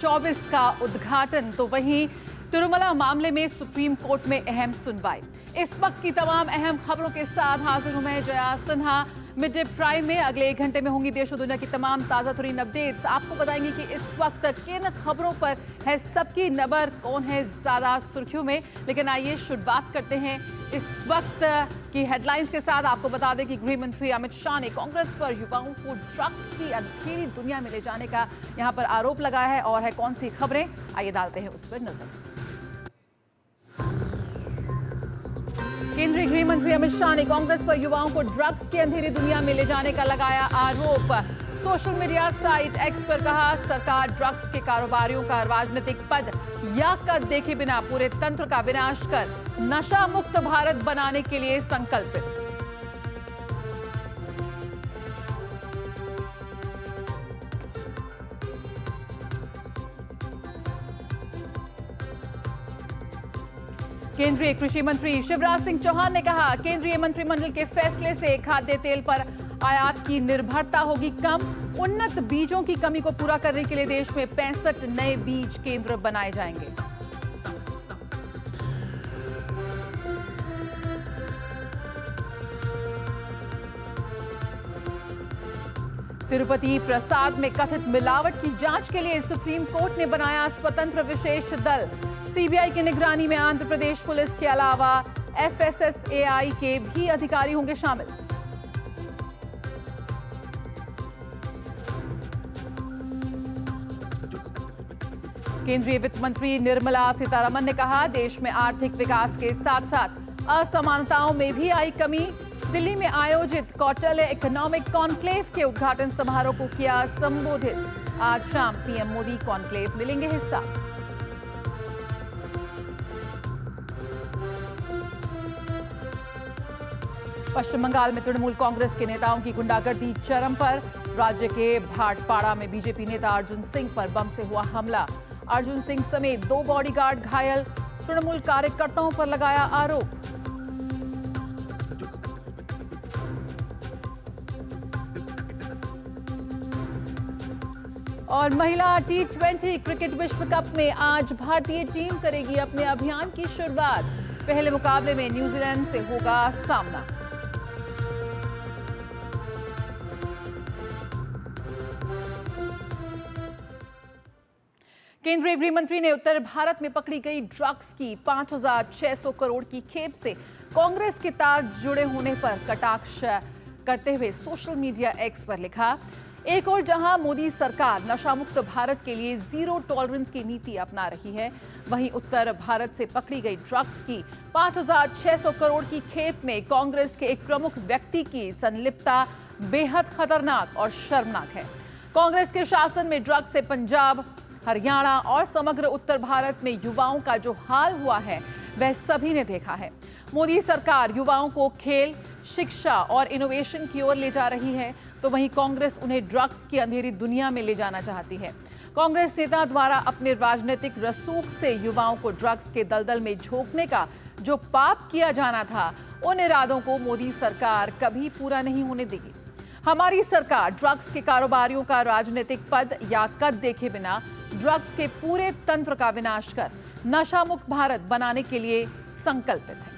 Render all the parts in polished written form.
24 का उद्घाटन तो वहीं तिरुमला मामले में सुप्रीम कोर्ट में अहम सुनवाई। इस वक्त की तमाम अहम खबरों के साथ हाजिर हूं मैं Jaya Sinha. Mid day prime में अगले 1 घंटे में होंगी देश और दुनिया की तमाम ताजा तरीन अपडेट्स। आपको बताएंगे कि इस वक्त किन खबरों पर है सबकी नजर, कौन है ज्यादा सुर्खियों में। लेकिन आइए शुरुआत करते हैं इस वक्त की हेडलाइंस के साथ। आपको बता दें कि गृह मंत्री अमित शाह ने कांग्रेस पर युवाओं को ड्रग्स की अंधेरी दुनिया में ले जाने का यहां पर आरोप लगाया है। और है कौन सी खबरें, आइए डालते हैं उस पर नजर। केंद्रीय गृह मंत्री अमित शाह ने कांग्रेस पर युवाओं को ड्रग्स की अंधेरी दुनिया में ले जाने का लगाया आरोप। सोशल मीडिया साइट एक्स पर कहा, सरकार ड्रग्स के कारोबारियों का राजनीतिक पद या कद देखे बिना पूरे तंत्र का विनाश कर नशा मुक्त भारत बनाने के लिए संकल्पित। केंद्रीय कृषि मंत्री शिवराज सिंह चौहान ने कहा, केंद्रीय मंत्रिमंडल के फैसले से खाद्य तेल पर आयात की निर्भरता होगी कम। उन्नत बीजों की कमी को पूरा करने के लिए देश में 65 नए बीज केंद्र बनाए जाएंगे। तिरुपति प्रसाद में कथित मिलावट की जांच के लिए सुप्रीम कोर्ट ने बनाया स्वतंत्र विशेष दल। सीबीआई की निगरानी में आंध्र प्रदेश पुलिस के अलावा एफएसएसएआई के भी अधिकारी होंगे शामिल। केंद्रीय वित्त मंत्री निर्मला सीतारमण ने कहा, देश में आर्थिक विकास के साथ साथ असमानताओं में भी आई कमी। दिल्ली में आयोजित कौटिल्य इकोनॉमिक कॉन्क्लेव के उद्घाटन समारोह को किया संबोधित। आज शाम पीएम मोदी कॉन्क्लेव में लेंगे हिस्सा। पश्चिम बंगाल में तृणमूल कांग्रेस के नेताओं की गुंडागर्दी चरम पर। राज्य के भाटपाड़ा में बीजेपी नेता अर्जुन सिंह पर बम से हुआ हमला। अर्जुन सिंह समेत 2 बॉडीगार्ड घायल। तृणमूल कार्यकर्ताओं पर लगाया आरोप। और महिला T20 क्रिकेट विश्व कप में आज भारतीय टीम करेगी अपने अभियान की शुरुआत। पहले मुकाबले में न्यूजीलैंड से होगा सामना। केंद्रीय गृह मंत्री ने उत्तर भारत में पकड़ी गई ड्रग्स की 5,600 करोड़ की खेप से कांग्रेस के तार जुड़े होने पर कटाक्ष करते हुए सोशल मीडिया एक्स पर लिखा, एक और जहां मोदी सरकार नशा मुक्त भारत के लिए जीरो टॉलरेंस की नीति अपना रही है, वहीं उत्तर भारत से पकड़ी गई ड्रग्स की 5,600 करोड़ की खेप में कांग्रेस के एक प्रमुख व्यक्ति की संलिप्तता बेहद खतरनाक और शर्मनाक है। कांग्रेस के शासन में ड्रग्स से पंजाब, हरियाणा और समग्र उत्तर भारत में युवाओं का जो हाल हुआ है वह सभी ने देखा है। मोदी सरकार युवाओं को खेल, शिक्षा और इनोवेशन की ओर ले जा रही है, तो वहीं कांग्रेस उन्हें ड्रग्स की अंधेरी दुनिया में ले जाना चाहती है। कांग्रेस नेता द्वारा अपने राजनीतिक रसूख से युवाओं को ड्रग्स के दलदल में झोंकने का जो पाप किया जाना था, उन इरादों को मोदी सरकार कभी पूरा नहीं होने देगी। हमारी सरकार ड्रग्स के कारोबारियों का राजनीतिक पद या कद देखे बिना ड्रग्स के पूरे तंत्र का विनाश कर नशा मुक्त भारत बनाने के लिए संकल्पित है।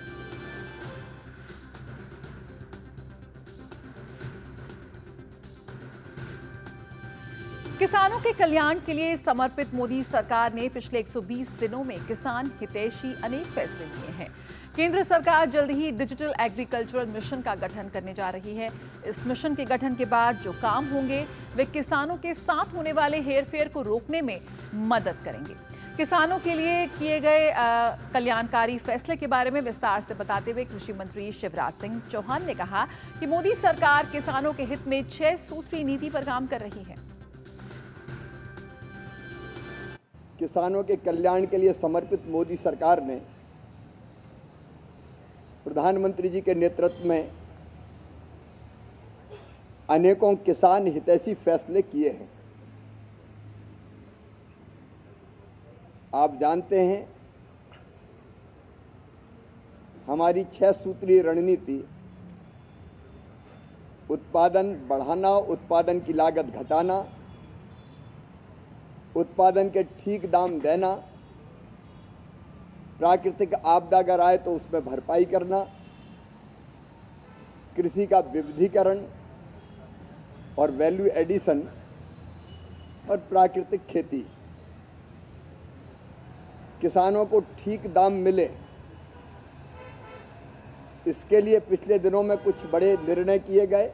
किसानों के कल्याण के लिए समर्पित मोदी सरकार ने पिछले 120 दिनों में किसान हितैषी अनेक फैसले लिए हैं। केंद्र सरकार जल्द ही डिजिटल एग्रीकल्चरल मिशन का गठन करने जा रही है। इस मिशन के गठन के बाद जो काम होंगे वे किसानों के साथ होने वाले हेरफेर को रोकने में मदद करेंगे। किसानों के लिए किए गए कल्याणकारी फैसले के बारे में विस्तार से बताते हुए कृषि मंत्री शिवराज सिंह चौहान ने कहा कि मोदी सरकार किसानों के हित में 6 सूत्री नीति पर काम कर रही है। किसानों के कल्याण के लिए समर्पित मोदी सरकार ने प्रधानमंत्री जी के नेतृत्व में अनेकों किसान हितैषी फैसले किए हैं। आप जानते हैं, हमारी 6 सूत्रीय रणनीति उत्पादन बढ़ाना, उत्पादन की लागत घटाना, उत्पादन के ठीक दाम देना, प्राकृतिक आपदा अगर आए तो उसमें भरपाई करना, कृषि का विविधीकरण और वैल्यू एडिशन और प्राकृतिक खेती, किसानों को ठीक दाम मिले, इसके लिए पिछले दिनों में कुछ बड़े निर्णय किए गए।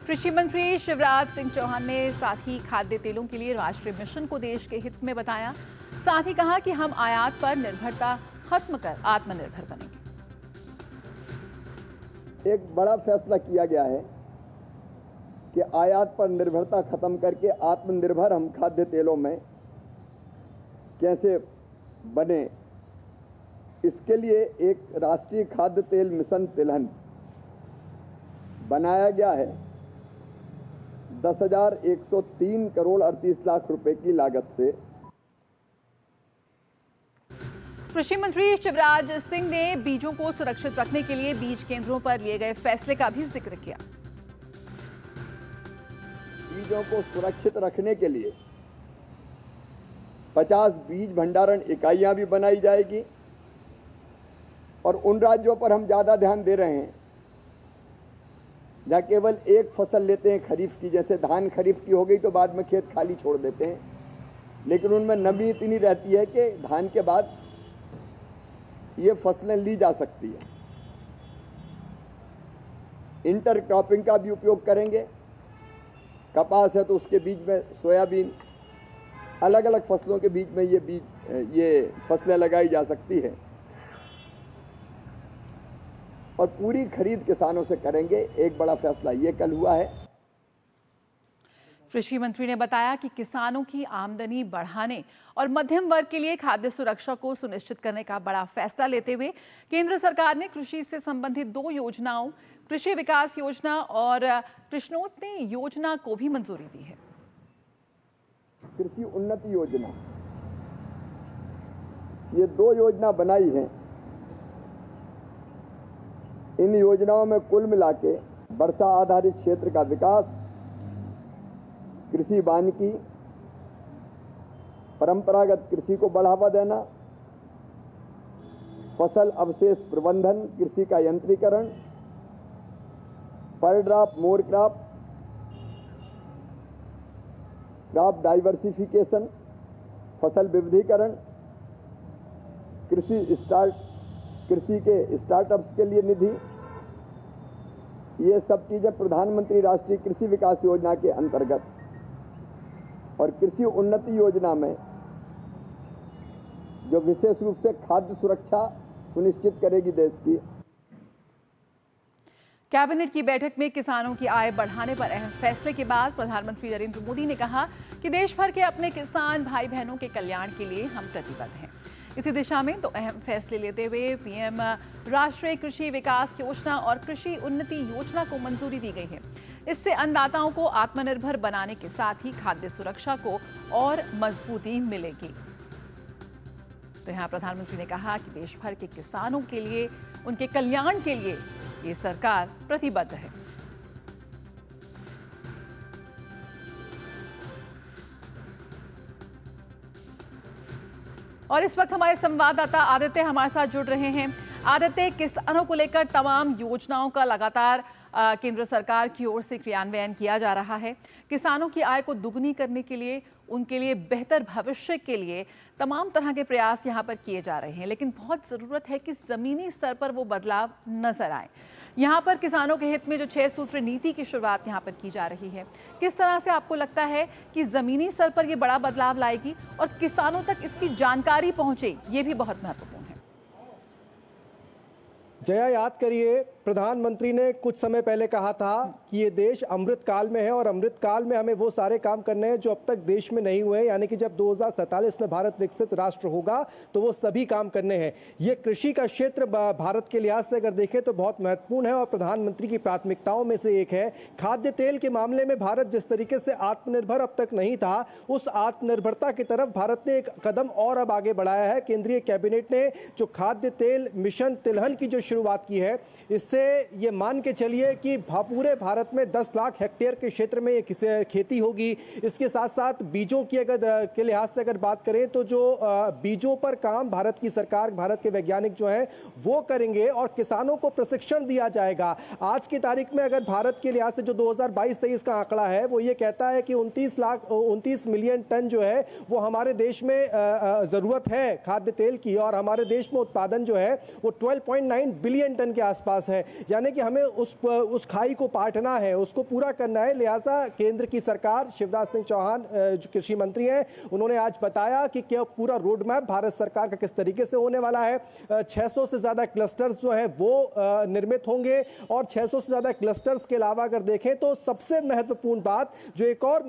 कृषि मंत्री शिवराज सिंह चौहान ने साथ ही खाद्य तेलों के लिए राष्ट्रीय मिशन को देश के हित में बताया। साथ ही कहा कि हम आयात पर निर्भरता खत्म कर आत्मनिर्भर बनेंगे। एक बड़ा फैसला किया गया है कि आयात पर निर्भरता खत्म करके आत्मनिर्भर हम खाद्य तेलों में कैसे बने, इसके लिए एक राष्ट्रीय खाद्य तेल मिशन तिलहन बनाया गया है। 10,103 करोड़ 38 लाख रुपए की लागत से। कृषि मंत्री शिवराज सिंह ने बीजों को सुरक्षित रखने के लिए बीज केंद्रों पर लिए गए फैसले का भी जिक्र किया। बीजों को सुरक्षित रखने के लिए 50 बीज भंडारण इकाइयां भी बनाई जाएगी और उन राज्यों पर हम ज्यादा ध्यान दे रहे हैं जहां केवल एक फसल लेते हैं खरीफ की, जैसे धान खरीफ की हो गई तो बाद में खेत खाली छोड़ देते हैं, लेकिन उनमें नमी इतनी रहती है कि धान के बाद ये फसलें ली जा सकती है। इंटरक्रॉपिंग का भी उपयोग करेंगे, कपास है तो उसके बीच में सोयाबीन, अलग अलग फसलों के बीच में ये फसलें लगाई जा सकती है और पूरी खरीद किसानों से करेंगे। एक बड़ा फैसला ये कल हुआ है। कृषि मंत्री ने बताया कि किसानों की आमदनी बढ़ाने और मध्यम वर्ग के लिए खाद्य सुरक्षा को सुनिश्चित करने का बड़ा फैसला लेते हुए केंद्र सरकार ने कृषि से संबंधित 2 योजनाओं, कृषि विकास योजना और कृष्णोन्नति योजना को भी मंजूरी दी है। कृषि उन्नति योजना, ये 2 योजना बनाई हैं। इन योजनाओं में कुल मिला के वर्षा आधारित क्षेत्र का विकास, कृषि वानिकी, परंपरागत कृषि को बढ़ावा देना, फसल अवशेष प्रबंधन, कृषि का यंत्रीकरण, पर drop more crop, crop diversification, फसल विविधीकरण, कृषि के स्टार्टअप्स के लिए निधि, ये सब चीजें प्रधानमंत्री राष्ट्रीय कृषि विकास योजना के अंतर्गत और कृषि उन्नति योजना में जो विशेष रूप से खाद्य सुरक्षा सुनिश्चित करेगी देश की। कैबिनेट की बैठक में किसानों की आय बढ़ाने पर अहम फैसले के बाद प्रधानमंत्री नरेंद्र मोदी ने कहा कि देश भर के अपने किसान भाई बहनों के कल्याण के लिए हम प्रतिबद्ध हैं। इसी दिशा में 2 अहम फैसले लेते हुए पीएम राष्ट्रीय कृषि विकास योजना और कृषि उन्नति योजना को मंजूरी दी गई है। इससे अन्नदाताओं को आत्मनिर्भर बनाने के साथ ही खाद्य सुरक्षा को और मजबूती मिलेगी। तो यहाँ प्रधानमंत्री ने कहा कि देश भर के किसानों के लिए, उनके कल्याण के लिए ये सरकार प्रतिबद्ध है। और इस वक्त हमारे संवाददाता आदित्य हमारे साथ जुड़ रहे हैं। आदित्य, किसानों को लेकर तमाम योजनाओं का लगातार केंद्र सरकार की ओर से क्रियान्वयन किया जा रहा है। किसानों की आय को दुगनी करने के लिए, उनके लिए बेहतर भविष्य के लिए तमाम तरह के प्रयास यहाँ पर किए जा रहे हैं, लेकिन बहुत ज़रूरत है कि ज़मीनी स्तर पर वो बदलाव नजर आए। यहाँ पर किसानों के हित में जो 6 सूत्र नीति की शुरुआत यहाँ पर की जा रही है, किस तरह से आपको लगता है कि ज़मीनी स्तर पर ये बड़ा बदलाव लाएगी और किसानों तक इसकी जानकारी पहुँचे, ये भी बहुत महत्वपूर्ण है। जया, याद करिए प्रधानमंत्री ने कुछ समय पहले कहा था कि ये देश अमृत काल में है और अमृत काल में हमें वो सारे काम करने हैं जो अब तक देश में नहीं हुए, यानी कि जब 2047 में भारत विकसित राष्ट्र होगा तो वो सभी काम करने हैं। ये कृषि का क्षेत्र भारत के लिहाज से अगर देखें तो बहुत महत्वपूर्ण है और प्रधानमंत्री की प्राथमिकताओं में से एक है। खाद्य तेल के मामले में भारत जिस तरीके से आत्मनिर्भर अब तक नहीं था, उस आत्मनिर्भरता की तरफ भारत ने एक कदम और अब आगे बढ़ाया है। केंद्रीय कैबिनेट ने जो खाद्य तेल मिशन तिलहन की जो शुरुआत की है, इससे ये मान के चलिए कि पूरे भारत में 10 लाख हेक्टेयर के क्षेत्र में ये खेती होगी। इसके साथ साथ बीजों की अगर के लिहाज से अगर बात करें तो जो बीजों पर काम भारत की सरकार, भारत के वैज्ञानिक जो है वो करेंगे और किसानों को प्रशिक्षण दिया जाएगा। आज की तारीख में अगर भारत के लिहाज से जो 2022-23 का आंकड़ा है वो ये कहता है कि 29 मिलियन टन जो है वो हमारे देश में जरूरत है खाद्य तेल की, और हमारे देश में उत्पादन जो है वो 12.9 बिलियन टन के आसपास है। यानी कि हमें उस खाई को पाटना है, उसको पूरा करना है। लिहाजा केंद्र की सरकार, शिवराज सिंह चौहान जो कृषि मंत्री हैं, उन्होंने आज बताया कि क्या पूरा रोड मैप भारत सरकार का किस तरीके से होने वाला है। 600 से ज्यादा क्लस्टर्स जो है वो निर्मित होंगे, और 600 से ज्यादा क्लस्टर्स के अलावा अगर देखें तो सबसे महत्वपूर्ण बात जो एक और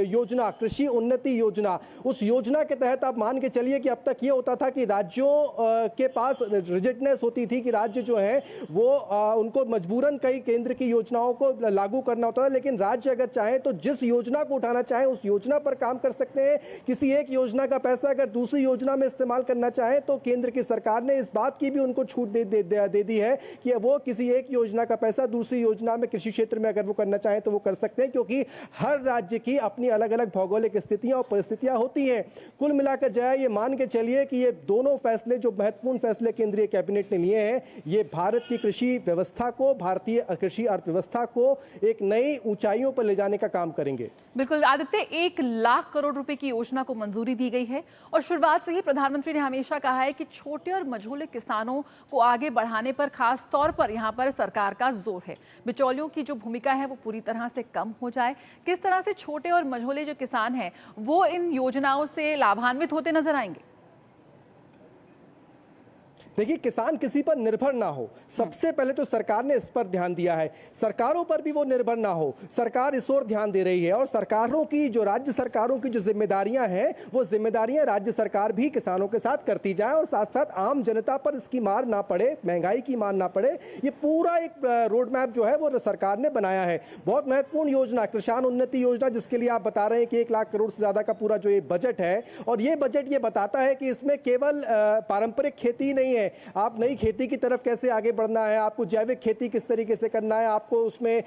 योजना, कृषि उन्नति योजना, उस योजना के तहत आप मान के चलिए कि अब तक ये होता था कि राज्यों के पास रिजिडनेस होती थी कि राज्य जो है वो उनको मजबूरन कई केंद्र की योजनाओं को लागू करना होता है, लेकिन राज्य अगर चाहे तो जिस योजना को उठाना चाहे उस योजना पर काम कर सकते हैं। किसी एक योजना का पैसा अगर दूसरी योजना में इस्तेमाल करना चाहे तो केंद्र की सरकार ने इस बात की भी उनको छूट दे दी है कि वो किसी एक योजना का पैसा दूसरी योजना में कृषि क्षेत्र में अगर वो करना चाहे तो वो कर सकते हैं, क्योंकि हर राज्य की अपनी अलग अलग भौगोलिक स्थितियां और परिस्थितियां होती हैं। कुल मिलाकर जाए ये मान के चलिए कि ये दोनों फैसले, जो महत्वपूर्ण फैसले केंद्रीय कैबिनेट ने लिए हैं, ये भारत की कृषि व्यवस्था को, भारतीय कृषि अर्थव्यवस्था को एक नई ऊंचाइयों पर ले जाने का काम करेंगे। बिल्कुल आदित्य, 1 लाख करोड़ रुपए की योजना को मंजूरी दी गई है, और शुरुआत से ही प्रधानमंत्री ने हमेशा कहा है कि छोटे और मझोले किसानों को आगे बढ़ाने पर खास तौर पर यहाँ पर सरकार का जोर है। बिचौलियों की जो भूमिका है वो पूरी तरह से कम हो जाए। किस तरह से छोटे और मझोले जो किसान हैं वो इन योजनाओं से लाभान्वित होते नजर आएंगे? देखिए, किसान किसी पर निर्भर ना हो, सबसे पहले तो सरकार ने इस पर ध्यान दिया है। सरकारों पर भी वो निर्भर ना हो, सरकार इस ओर ध्यान दे रही है। और सरकारों की जो, राज्य सरकारों की जो जिम्मेदारियां हैं वो जिम्मेदारियां राज्य सरकार भी किसानों के साथ करती जाए, और साथ साथ आम जनता पर इसकी मार ना पड़े, महंगाई की मार ना पड़े। ये पूरा एक रोड मैप जो है वो सरकार ने बनाया है। बहुत महत्वपूर्ण योजना किसान उन्नति योजना, जिसके लिए आप बता रहे हैं कि 1 लाख करोड़ से ज्यादा का पूरा जो ये बजट है, और ये बजट ये बताता है कि इसमें केवल पारंपरिक खेती नहीं है, आप नई खेती की तरफ कैसे आगे बढ़ना है, आपको जैविक खेती किस तरीके से करना है, आपको उसमें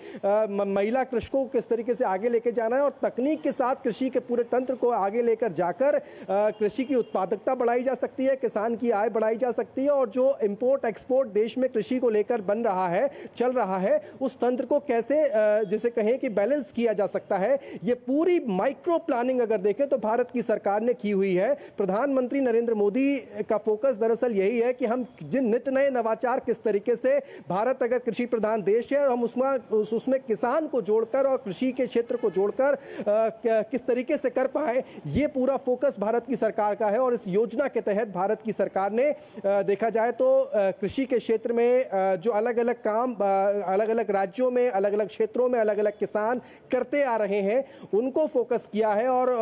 महिला कृषकों को किस तरीके से आगे लेके जाना है, और तकनीक के साथ कृषि के पूरे तंत्र को आगे लेकर जाकर कृषि की उत्पादकता बढ़ाई जा सकती है, किसान की आय बढ़ाई जा सकती है, और जो इंपोर्ट एक्सपोर्ट देश में कृषि को लेकर बन रहा है, चल रहा है, उस तंत्र को कैसे जिसे कहें कि बैलेंस किया जा सकता है। ये पूरी माइक्रो प्लानिंग अगर देखें तो भारत की सरकार ने की हुई है। प्रधानमंत्री नरेंद्र मोदी का फोकस दरअसल यही है कि हम जिन नित नए नवाचार, किस तरीके से भारत अगर कृषि प्रधान देश है, हम उसमें किसान को जोड़कर और कृषि के क्षेत्र को जोड़कर किस तरीके से कर पाए, ये पूरा फोकस भारत की सरकार का है। और इस योजना के तहत भारत की सरकार ने देखा जाए तो कृषि के क्षेत्र में जो अलग अलग काम अलग अलग राज्यों में, अलग अलग क्षेत्रों में अलग अलग किसान करते आ रहे हैं, उनको फोकस किया है। और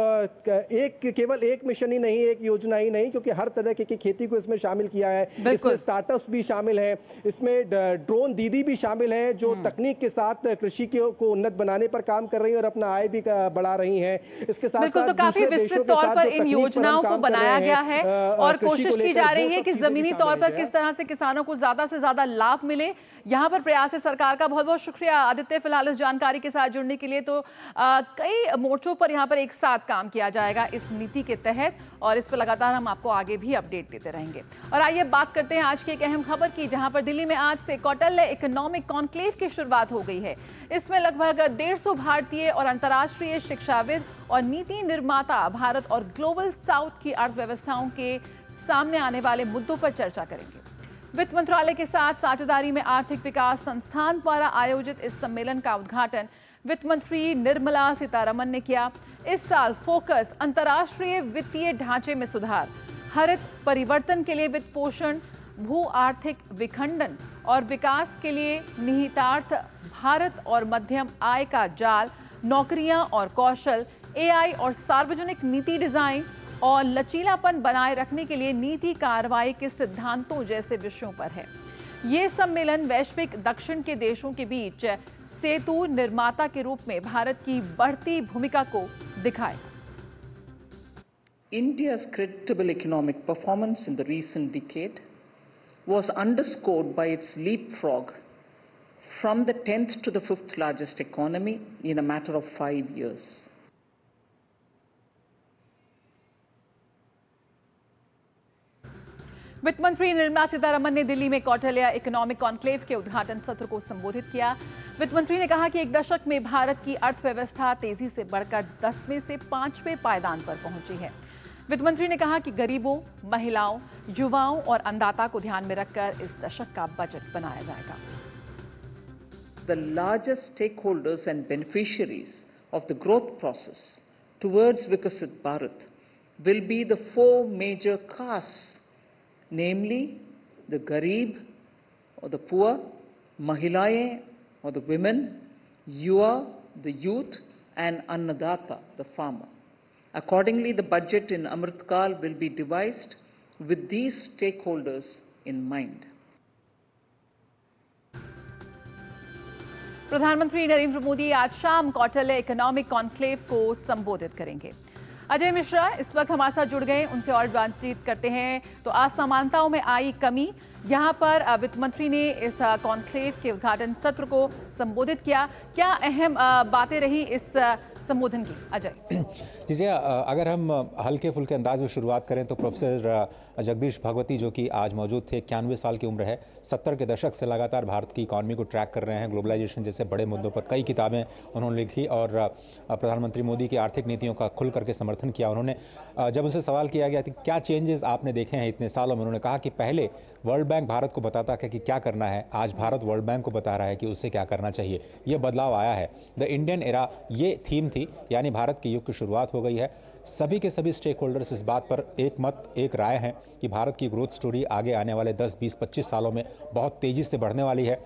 केवल एक मिशन ही नहीं, एक योजना ही नहीं, क्योंकि हर तरह की खेती को इसमें शामिल किया है। इसमें स्टार्टअप्स भी शामिल हैं, इसमें ड्रोन दीदी भी शामिल हैं जो तकनीक के साथ कृषि को उन्नत बनाने पर काम कर रही हैं और अपना आय भी बढ़ा रही हैं। इसके साथ साथ तो काफी विस्तृत तौर पर इन योजनाओं को बनाया गया है और कोशिश की जा रही है कि जमीनी तौर पर किस तरह से किसानों को ज्यादा से ज्यादा लाभ मिले। यहाँ पर प्रयास है सरकार का। बहुत बहुत शुक्रिया आदित्य, फिलहाल इस जानकारी के साथ जुड़ने के लिए। तो कई मोर्चों पर यहाँ पर एक साथ काम किया जाएगा इस नीति के तहत, और इस पर लगातार हम आपको आगे भी अपडेट देते रहेंगे। और आइए बात करते हैं आज की एक अहम खबर की, जहां पर दिल्ली में आज से कौटिल्य इकोनॉमिक कॉन्क्लेव की शुरुआत हो गई है। इसमें लगभग 150 भारतीय और अंतर्राष्ट्रीय शिक्षाविद और नीति निर्माता भारत और ग्लोबल साउथ की अर्थव्यवस्थाओं के सामने आने वाले मुद्दों पर चर्चा करेंगे। वित्त मंत्रालय के साथ साझेदारी में आर्थिक विकास संस्थान द्वारा आयोजित इस सम्मेलन का उद्घाटन वित्त मंत्री निर्मला सीतारमण ने किया। इस साल फोकस अंतर्राष्ट्रीय वित्तीय ढांचे में सुधार, हरित परिवर्तन के लिए वित्त पोषण, भू आर्थिक विखंडन और विकास के लिए निहितार्थ भारत और मध्यम आय का जाल, नौकरियां और कौशल, एआई और सार्वजनिक नीति डिजाइन और लचीलापन बनाए रखने के लिए नीति कार्रवाई के सिद्धांतों जैसे विषयों पर है। ये सम्मेलन वैश्विक दक्षिण के देशों के बीच सेतु निर्माता के रूप में भारत की बढ़ती भूमिका को दिखाएगा। India's creditable economic performance in the recent decade was underscored by its leapfrog from the 10th to the 5th largest economy in a matter of 5 years. वित्त मंत्री निर्मला सीतारमण ने दिल्ली में कौटिल्य इकोनॉमिक कॉन्क्लेव के उद्घाटन सत्र को संबोधित किया। वित्त मंत्री ने कहा कि एक दशक में भारत की अर्थव्यवस्था तेजी से बढ़कर 10वें से 5वें पायदान पर पहुंची है। वित्त मंत्री ने कहा कि गरीबों, महिलाओं, युवाओं और अन्नदाता को ध्यान में रखकर इस दशक का बजट बनाया जाएगा। The largest stakeholders and beneficiaries of the growth process towards Viksit Bharat will be the 4 major castes, namely the Garib or the poor, Mahilaye or the women, Yuva, the youth, and Annadata, the farmer. Accordingly, the budget in Amrit Kaal will be devised with these stakeholders in mind. प्रधानमंत्री नरेंद्र मोदी आज शाम Kautilya economic conclave को संबोधित करेंगे। अजय मिश्रा इस वक्त हमारे साथ जुड़ गए, उनसे और बातचीत करते हैं। तो असमानताओं में आई कमी, यहाँ पर वित्त मंत्री ने इस कॉन्क्लेव के उद्घाटन सत्र को संबोधित किया। क्या अहम बातें रही इस संबोधन की? अजय जी, अगर हम हल्के फुल्के अंदाज में शुरुआत करें तो प्रोफेसर जगदीश भगवती जो कि आज मौजूद थे, 91 साल की उम्र है, 70 के दशक से लगातार भारत की इकॉनमी को ट्रैक कर रहे हैं। ग्लोबलाइजेशन जैसे बड़े मुद्दों पर कई किताबें उन्होंने लिखी और प्रधानमंत्री मोदी की आर्थिक नीतियों का खुल करके समर्थन किया। उन्होंने जब उनसे सवाल किया गया कि क्या चेंजेस आपने देखे हैं इतने सालों में, उन्होंने कहा कि पहले वर्ल्ड बैंक भारत को बताता था कि क्या करना है, आज भारत वर्ल्ड बैंक को बता रहा है कि उसे क्या करना चाहिए। ये बदलाव आया है। द इंडियन एरा ये थीम थी, यानी भारत के युग की शुरुआत हो गई है। सभी के सभी स्टेक होल्डर्स इस बात पर एक मत एक राय हैं कि भारत की ग्रोथ स्टोरी आगे आने वाले 10, 20, 25 सालों में बहुत तेज़ी से बढ़ने वाली है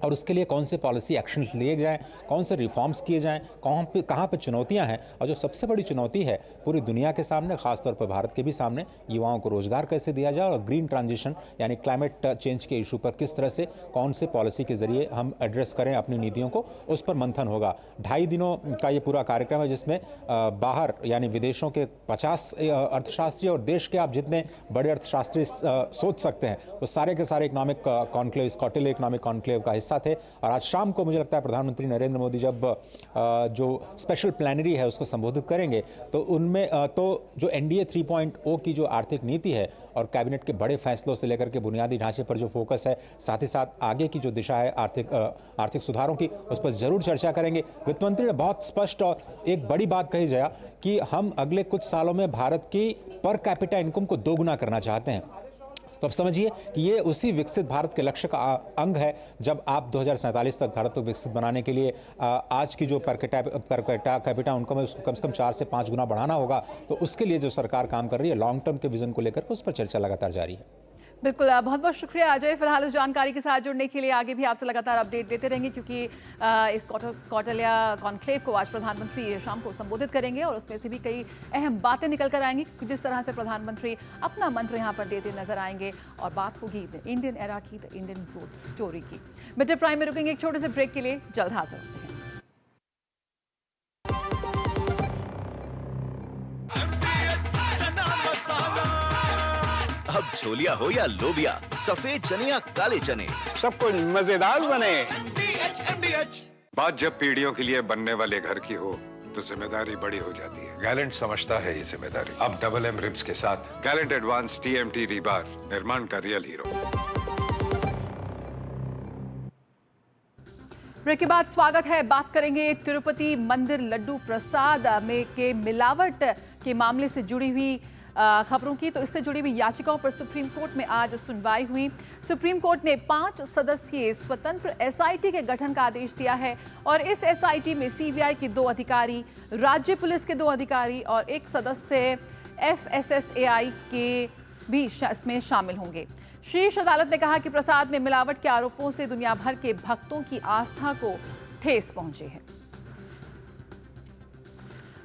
और उसके लिए कौन से पॉलिसी एक्शन लिए जाएं, कौन से रिफॉर्म्स किए जाएं, कहाँ पे चुनौतियां हैं। और जो सबसे बड़ी चुनौती है पूरी दुनिया के सामने, खासतौर पर भारत के भी सामने, युवाओं को रोजगार कैसे दिया जाए और ग्रीन ट्रांजिशन यानी क्लाइमेट चेंज के इशू पर किस तरह से कौन से पॉलिसी के जरिए हम एड्रेस करें अपनी नीतियों को, उस पर मंथन होगा। 2.5 दिनों का ये पूरा कार्यक्रम है जिसमें बाहर यानी विदेशों के 50 अर्थशास्त्री और देश के आप जितने बड़े अर्थशास्त्री सोच सकते हैं वो सारे के सारे economic conclave, Kautilya economic conclave का हिस्सा थे। और आज शाम को मुझे लगता है प्रधानमंत्री नरेंद्र मोदी जब जो स्पेशल प्लेनरी है उसको संबोधित करेंगे तो उनमें तो जो एनडीए 3.0 की जो आर्थिक नीति है और कैबिनेट के बड़े फैसलों से लेकर के बुनियादी ढांचे पर जो फोकस है, साथ ही साथ आगे की जो दिशा है आर्थिक सुधारों की, उस पर जरूर चर्चा करेंगे। वित्त मंत्री ने बहुत स्पष्ट और एक बड़ी बात कही जया कि हम अगले कुछ सालों में भारत की पर कैपिटा इनकम को दोगुना करना चाहते हैं। तो अब समझिए कि ये उसी विकसित भारत के लक्ष्य का अंग है। जब आप 2047 तक भारत को विकसित बनाने के लिए आज की जो पर कैपिटा इनकम है उसको कम से कम 4 से 5 गुना बढ़ाना होगा, तो उसके लिए जो सरकार काम कर रही है लॉन्ग टर्म के विजन को लेकर उस पर चर्चा लगातार जारी है। बिल्कुल, बहुत बहुत शुक्रिया अजय। फिलहाल इस जानकारी के साथ जुड़ने के लिए आगे भी आपसे लगातार अपडेट देते रहेंगे क्योंकि इस कौटिल्य कॉन्क्लेव को आज प्रधानमंत्री शाम को संबोधित करेंगे और उसमें से भी कई अहम बातें निकल कर आएंगी। जिस तरह से प्रधानमंत्री अपना मंत्र यहाँ पर देते नजर आएंगे और बात होगी द इंडियन एरा की, द इंडियन ग्रोथ स्टोरी की। मिड प्राइम में रुकेंगे एक छोटे से ब्रेक के लिए, जल्द हाजिर होते हैं। अब छोलिया हो या लोबिया, सफेद चने या काले चने, सब कुछ मजेदार बने। बात जब पीढ़ियों के लिए बनने वाले घर की हो तो जिम्मेदारी बड़ी हो जाती है। गैलेंट समझता है ये जिम्मेदारी। अब डबल एम रिब्स के साथ गैलेंट एडवांस TMT रीबार, निर्माण का रियल हीरो। ब्रेक के बाद स्वागत है। बात करेंगे तिरुपति मंदिर लड्डू प्रसाद में के मिलावट के मामले से जुड़ी हुई खबरों की। तो इससे जुड़ी हुई याचिकाओं पर सुप्रीम कोर्ट में आज सुनवाई हुई। सुप्रीम कोर्ट ने 5 सदस्यीय स्वतंत्र SIT के गठन का आदेश दिया है और इस SIT में CBI के 2 अधिकारी, राज्य पुलिस के 2 अधिकारी और 1 सदस्य FSSAI के भी इसमें शामिल होंगे। शीर्ष अदालत ने कहा कि प्रसाद में मिलावट के आरोपों से दुनिया भर के भक्तों की आस्था को ठेस पहुंची है।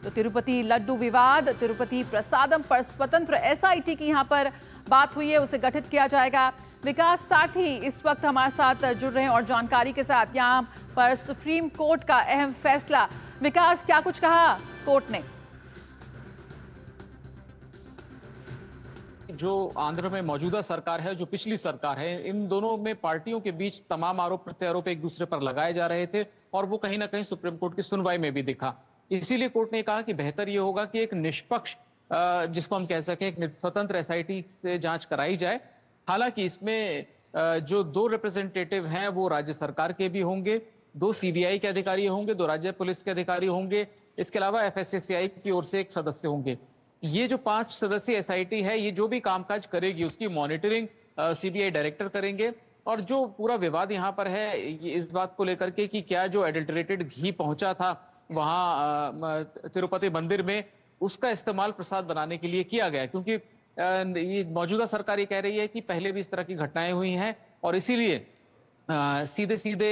तो तिरुपति लड्डू विवाद, तिरुपति प्रसादम पर स्वतंत्र SIT की यहां पर बात हुई है, उसे गठित किया जाएगा। विकास साथी इस वक्त हमारे साथ जुड़ रहे हैं और जानकारी के साथ। यहां पर सुप्रीम कोर्ट का अहम फैसला, विकास क्या कुछ कहा कोर्ट ने? जो आंध्र में मौजूदा सरकार है, जो पिछली सरकार है, इन दोनों में पार्टियों के बीच तमाम आरोप प्रत्यारोप एक दूसरे पर लगाए जा रहे थे और वो कहीं ना कहीं सुप्रीम कोर्ट की सुनवाई में भी दिखा। इसीलिए कोर्ट ने कहा कि बेहतर ये होगा कि एक निष्पक्ष, जिसको हम कह सकें, एक स्वतंत्र एसआईटी से जांच कराई जाए। हालांकि इसमें जो 2 रिप्रेजेंटेटिव हैं वो राज्य सरकार के भी होंगे, 2 सीबीआई के अधिकारी होंगे, 2 राज्य पुलिस के अधिकारी होंगे, इसके अलावा एफएसएसएआई की ओर से एक सदस्य होंगे। ये जो 5 सदस्यीय एसआईटी है, ये जो भी कामकाज करेगी उसकी मॉनिटरिंग सीबीआई डायरेक्टर करेंगे। और जो पूरा विवाद यहाँ पर है ये इस बात को लेकर के कि क्या जो एडल्टरेटेड घी पहुंचा था वहां तिरुपति मंदिर में, उसका इस्तेमाल प्रसाद बनाने के लिए किया गया, क्योंकि ये मौजूदा सरकार ये कह रही है कि पहले भी इस तरह की घटनाएं हुई हैं और इसीलिए सीधे सीधे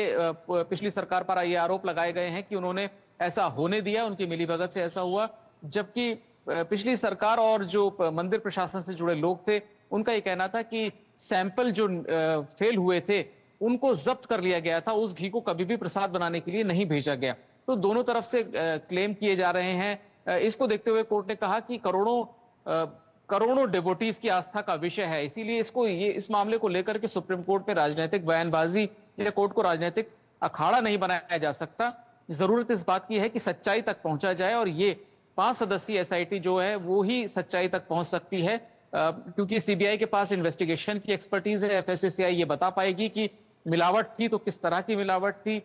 पिछली सरकार पर ये आरोप लगाए गए हैं कि उन्होंने ऐसा होने दिया, उनकी मिलीभगत से ऐसा हुआ। जबकि पिछली सरकार और जो मंदिर प्रशासन से जुड़े लोग थे उनका ये कहना था कि सैंपल जो फेल हुए थे उनको जब्त कर लिया गया था, उस घी को कभी भी प्रसाद बनाने के लिए नहीं भेजा गया। तो दोनों तरफ से क्लेम किए जा रहे हैं। इसको देखते हुए कोर्ट ने कहा कि करोड़ों डिवोटीज की आस्था का विषय है, इसीलिए इस मामले को लेकर के सुप्रीम कोर्ट में राजनीतिक बयानबाजी या कोर्ट को राजनीतिक अखाड़ा नहीं बनाया जा सकता। जरूरत इस बात की है कि सच्चाई तक पहुंचा जाए और ये 5 सदस्यीय एसआईटी जो है वो ही सच्चाई तक पहुंच सकती है, क्योंकि सीबीआई के पास इन्वेस्टिगेशन की एक्सपर्टीज है। एफएसएसएआई ये बता पाएगी कि मिलावट थी तो किस तरह की मिलावट थी।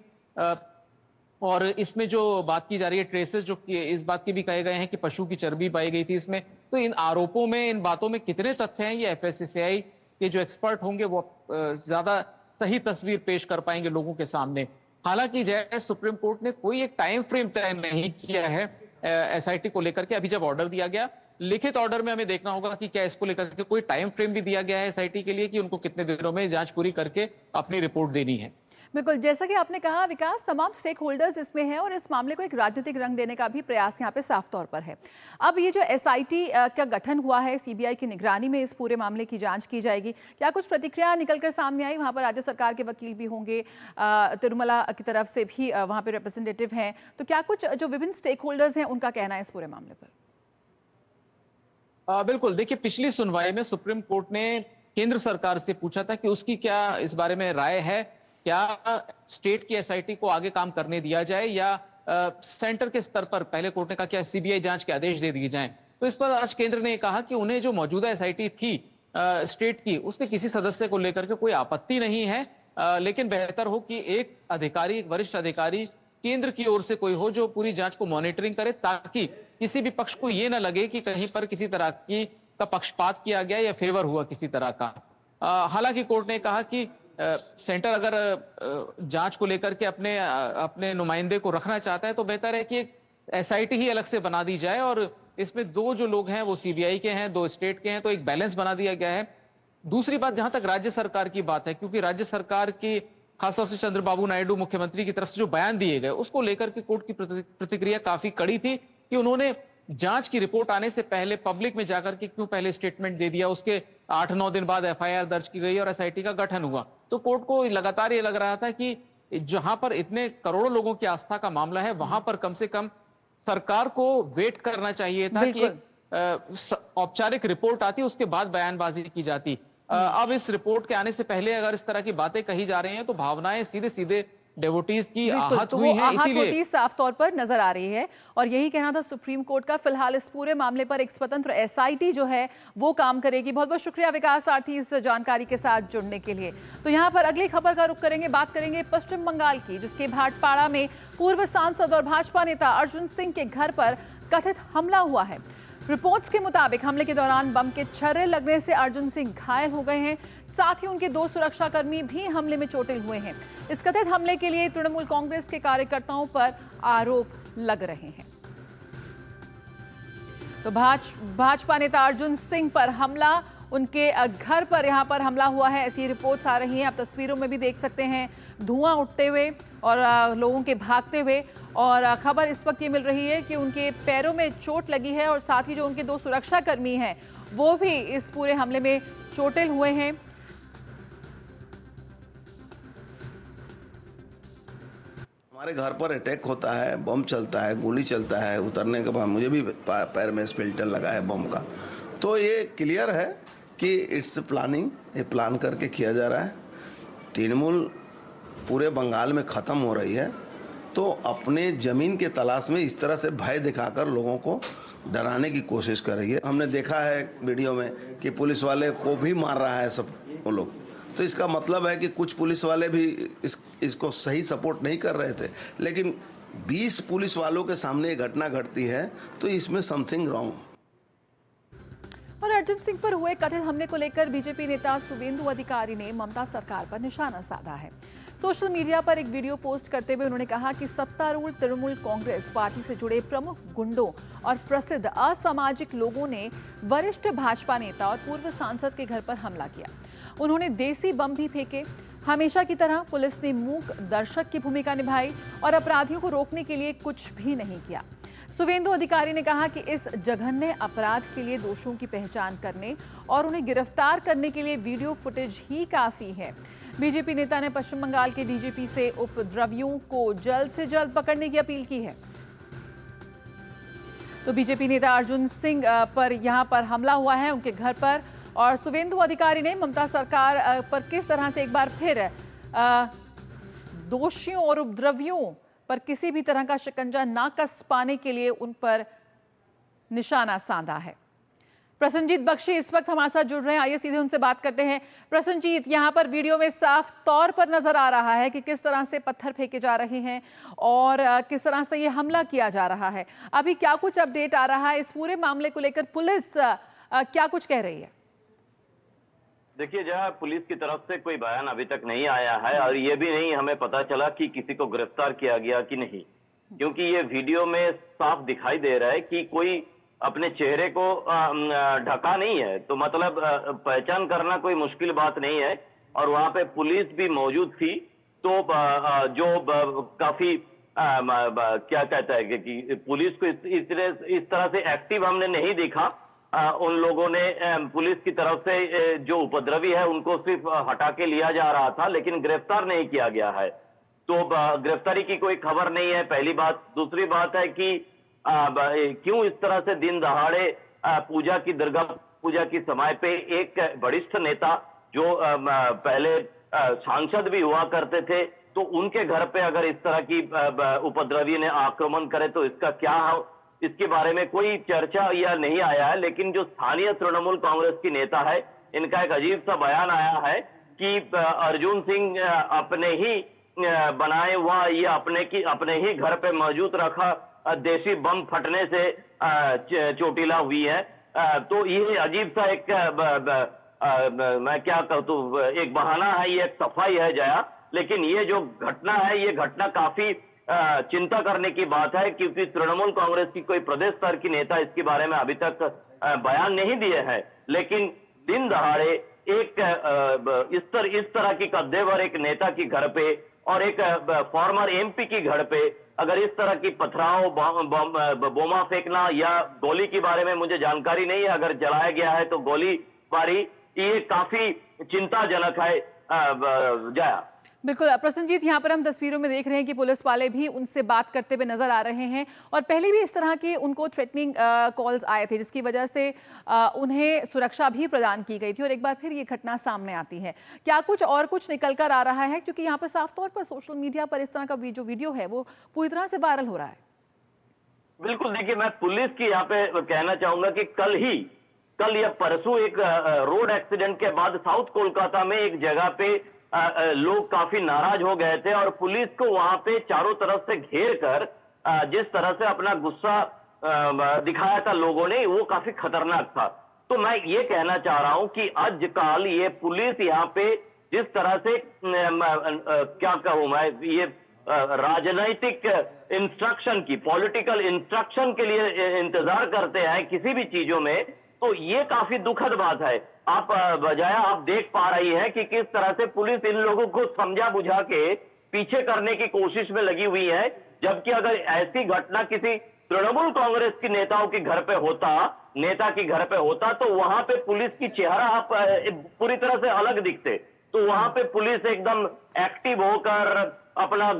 और इसमें जो बात की जा रही है ट्रेसेस, जो इस बात के भी कहे गए हैं कि पशु की चर्बी पाई गई थी इसमें, तो इन आरोपों में, इन बातों में कितने तथ्य हैं ये एफएसएसएआई के जो एक्सपर्ट होंगे वो ज्यादा सही तस्वीर पेश कर पाएंगे लोगों के सामने। हालांकि जय सुप्रीम कोर्ट ने कोई एक टाइम फ्रेम तय नहीं किया है एसआईटी को लेकर के। अभी जब ऑर्डर दिया गया, लिखित ऑर्डर में हमें देखना होगा कि क्या इसको लेकर के कोई टाइम फ्रेम भी दिया गया है एसआईटी के लिए कि उनको कितने दिनों में जांच पूरी करके अपनी रिपोर्ट देनी है। बिल्कुल, जैसा कि आपने कहा विकास, तमाम स्टेक होल्डर्स इसमें हैं और इस मामले को एक राजनीतिक रंग देने का भी प्रयास यहाँ पे साफ तौर पर है। अब ये जो एसआईटी का गठन हुआ है, सीबीआई की निगरानी में इस पूरे मामले की जांच की जाएगी, क्या कुछ प्रतिक्रिया निकलकर सामने आई? वहाँ पर राज्य सरकार के वकील भी होंगे, तिरुमला की तरफ से भी वहाँ पे रिप्रेजेंटेटिव हैं, तो क्या कुछ जो विभिन्न स्टेक होल्डर्स हैं उनका कहना है इस पूरे मामले पर? बिल्कुल, देखिए, पिछली सुनवाई में सुप्रीम कोर्ट ने केंद्र सरकार से पूछा था कि उसकी क्या इस बारे में राय है, क्या स्टेट की एसआईटी को आगे काम करने दिया जाए या सेंटर के स्तर पर, पहले कोर्ट ने कहा क्या सीबीआई जांच के आदेश दे दिए जाएं। तो इस पर आज केंद्र ने कहा कि उन्हें जो मौजूदा एसआईटी थी स्टेट की, उसके किसी सदस्य को लेकर के कोई आपत्ति नहीं है, लेकिन बेहतर हो कि एक अधिकारी, एक वरिष्ठ अधिकारी केंद्र की ओर से कोई हो जो पूरी जांच को मॉनिटरिंग करे, ताकि किसी भी पक्ष को यह ना लगे कि कहीं पर किसी तरह का पक्षपात किया गया या फेवर हुआ किसी तरह का। हालांकि कोर्ट ने कहा कि सेंटर अगर जांच को लेकर के अपने नुमाइंदे को रखना चाहता है तो बेहतर है कि एक एसआईटी ही अलग से बना दी जाए और इसमें 2 जो लोग हैं वो सीबीआई के हैं, 2 स्टेट के हैं, तो एक बैलेंस बना दिया गया है। दूसरी बात, जहां तक राज्य सरकार की बात है, क्योंकि राज्य सरकार की खासतौर से चंद्रबाबू नायडू मुख्यमंत्री की तरफ से जो बयान दिए गए उसको लेकर के कोर्ट की प्रतिक्रिया काफी कड़ी थी कि उन्होंने जांच की रिपोर्ट आने से पहले पब्लिक में जाकर के क्यों पहले स्टेटमेंट दे दिया, उसके 8-9 दिन बाद एफआईआर दर्ज की गई और एसआईटी का गठन हुआ। तो कोर्ट को लगातार ये लग रहा था कि जहां पर इतने करोड़ों लोगों की आस्था का मामला है वहां पर कम से कम सरकार को वेट करना चाहिए था कि औपचारिक रिपोर्ट आती, उसके बाद बयानबाजी की जाती। अब इस रिपोर्ट के आने से पहले अगर इस तरह की बातें कही जा रही हैं तो भावनाएं सीधे सीधे डेवोटीज की आहत हुई हैं, इसीलिए साफ तौर पर नजर आ रही है। और यही कहना था सुप्रीम कोर्ट का। फिलहाल इस पूरे मामले पर एक स्वतंत्र एसआईटी जो है वो काम करेगी। बहुत बहुत शुक्रिया विकास आरती इस जानकारी के साथ जुड़ने के लिए। तो यहाँ पर अगली खबर का रुख करेंगे, बात करेंगे पश्चिम बंगाल की, जिसके भाटपाड़ा में पूर्व सांसद और भाजपा नेता अर्जुन सिंह के घर पर कथित हमला हुआ है। रिपोर्ट्स के मुताबिक हमले के दौरान बम के छर्रे लगने से अर्जुन सिंह घायल हो गए हैं, साथ ही उनके 2 सुरक्षाकर्मी भी हमले में चोटिल हुए हैं। इस कथित हमले के लिए तृणमूल कांग्रेस के कार्यकर्ताओं पर आरोप लग रहे हैं। तो भाजपा नेता अर्जुन सिंह पर हमला, उनके घर पर यहां पर हमला हुआ है, ऐसी रिपोर्ट्स आ रही हैं। आप तस्वीरों में भी देख सकते हैं धुआं उठते हुए और लोगों के भागते हुए। और खबर इस वक्त ये मिल रही है कि उनके पैरों में चोट लगी है और साथ ही जो उनके 2 सुरक्षाकर्मी हैं वो भी इस पूरे हमले में चोटिल हुए हैं। हमारे घर पर अटैक होता है, बम चलता है, गोली चलता है, उतरने के बाद मुझे भी पैर में स्पेल्टन लगा है बम का। तो ये क्लियर है कि इट्स प्लानिंग, ये प्लान करके किया जा रहा है। तृणमूल पूरे बंगाल में ख़त्म हो रही है, तो अपने ज़मीन के तलाश में इस तरह से भय दिखाकर लोगों को डराने की कोशिश कर रही है। हमने देखा है वीडियो में कि पुलिस वाले को भी मार रहा है सब वो लोग, तो इसका मतलब है कि कुछ पुलिस वाले भी इसको सही सपोर्ट नहीं कर रहे थे। लेकिन 20 पुलिस वालों के सामने ये घटना घटती है तो इसमें समथिंग रॉन्ग। और अर्जुन सिंह पर हुए कथित हमले को लेकर बीजेपी नेता सुवेंदु अधिकारी ने ममता सरकार पर निशाना साधा है। सोशल मीडिया पर एक वीडियो पोस्ट करते हुए उन्होंने कहा कि सत्तारूढ़ तृणमूल कांग्रेस पार्टी से जुड़े प्रमुख गुंडों और प्रसिद्ध असामाजिक लोगों ने वरिष्ठ भाजपा नेता और पूर्व सांसद के घर पर हमला किया। उन्होंने देसी बम भी फेंके। हमेशा की तरह पुलिस ने मूक दर्शक की भूमिका निभाई और अपराधियों को रोकने के लिए कुछ भी नहीं किया। सुवेंदु अधिकारी ने कहा कि इस जघन्य अपराध के लिए दोषियों की पहचान करने और उन्हें गिरफ्तार करने के लिए वीडियो फुटेज ही काफी है। बीजेपी नेता ने पश्चिम बंगाल के डीजीपी से उपद्रवियों को जल्द से जल्द पकड़ने की अपील की है। तो बीजेपी नेता अर्जुन सिंह पर यहां पर हमला हुआ है उनके घर पर, और सुवेंदु अधिकारी ने ममता सरकार पर किस तरह से एक बार फिर दोषियों और उपद्रवियों पर किसी भी तरह का शिकंजा ना कस पाने के लिए उन पर निशाना साधा है। प्रसन्नजीत बख्शी इस वक्त हमारे साथ जुड़ रहे हैं, आइए सीधे उनसे बात करते हैं। प्रसन्नजीत, यहां पर वीडियो में साफ तौर पर नजर आ रहा है कि किस तरह से पत्थर फेंके जा रहे हैं और किस तरह से ये हमला किया जा रहा है। अभी क्या कुछ अपडेट आ रहा है इस पूरे मामले को लेकर? पुलिस क्या कुछ कह रही है? देखिए, जहाँ पुलिस की तरफ से कोई बयान अभी तक नहीं आया है और ये भी नहीं हमें पता चला कि किसी को गिरफ्तार किया गया कि नहीं, क्योंकि ये वीडियो में साफ दिखाई दे रहा है कि कोई अपने चेहरे को ढका नहीं है, तो मतलब पहचान करना कोई मुश्किल बात नहीं है। और वहाँ पे पुलिस भी मौजूद थी, तो जो काफी क्या कहता है कि पुलिस को इस तरह से एक्टिव हमने नहीं देखा। उन लोगों ने पुलिस की तरफ से जो उपद्रवी है उनको सिर्फ हटा के लिया जा रहा था, लेकिन गिरफ्तार नहीं किया गया है। तो गिरफ्तारी की कोई खबर नहीं है, पहली बात। दूसरी बात है कि क्यों इस तरह से दिन दहाड़े पूजा की, दुर्गा पूजा की समय पे एक वरिष्ठ नेता जो पहले सांसद भी हुआ करते थे, तो उनके घर पे अगर इस तरह की उपद्रवी ने आक्रमण करे तो इसका क्या, इसके बारे में कोई चर्चा या नहीं आया है। लेकिन जो स्थानीय तृणमूल कांग्रेस की नेता है, इनका एक अजीब सा बयान आया है कि अर्जुन सिंह अपने ही बनाए हुआ या अपने ही घर पे मौजूद रखा देसी बम फटने से चोटिला हुई है। तो ये अजीब सा एक मैं क्या कहूँ, एक बहाना है, ये एक सफाई है जया। लेकिन ये जो घटना है, ये घटना काफी चिंता करने की बात है, क्योंकि तृणमूल कांग्रेस की कोई प्रदेश स्तर की नेता इसके बारे में अभी तक बयान नहीं दिए हैं। लेकिन दिन दहाड़े एक इस तरह की कद्देवर एक नेता की घर पे और एक फॉर्मर एमपी की घर पे अगर इस तरह की पथराव, बोमा फेंकना या गोली के बारे में मुझे जानकारी नहीं है, अगर जलाया गया है तो गोली बारी, ये काफी चिंताजनक है जया। बिल्कुल प्रसन्नजीत, यहाँ पर हम तस्वीरों में देख रहे हैं कि पुलिस वाले भी उनसे बात करते हुए नजर आ रहे हैं और पहले भी इस तरह के उनको थ्रेटनिंग कॉल्स आए थे, जिसकी वजह से उन्हें सुरक्षा भी प्रदान की गई थी और एक बार फिर ये घटना सामने आती है। क्या कुछ और कुछ निकल कर आ रहा है? क्योंकि यहाँ पर साफ तौर पर सोशल मीडिया पर इस तरह का जो वीडियो है वो पूरी तरह से वायरल हो रहा है। बिल्कुल, देखिए, मैं पुलिस की यहाँ पे कहना चाहूंगा कि कल या परसों एक रोड एक्सीडेंट के बाद साउथ कोलकाता में एक जगह पे लोग काफी नाराज हो गए थे और पुलिस को वहां पे चारों तरफ से घेर कर जिस तरह से अपना गुस्सा दिखाया था लोगों ने, वो काफी खतरनाक था। तो मैं ये कहना चाह रहा हूं कि आजकल ये पुलिस यहाँ पे जिस तरह से क्या कहूं मैं, ये राजनैतिक इंस्ट्रक्शन की, पॉलिटिकल इंस्ट्रक्शन के लिए इंतजार करते हैं किसी भी चीजों में, तो ये काफी दुखद बात है। आप बजाय आप देख पा रही हैं कि किस तरह से पुलिस इन लोगों को समझा बुझा के पीछे करने की कोशिश में लगी हुई है, जबकि अगर ऐसी घटना किसी तृणमूल कांग्रेस की नेता के घर पे होता तो वहां पे पुलिस की चेहरा आप पूरी तरह से अलग दिखते। तो वहां पे पुलिस एकदम एक्टिव होकर अपना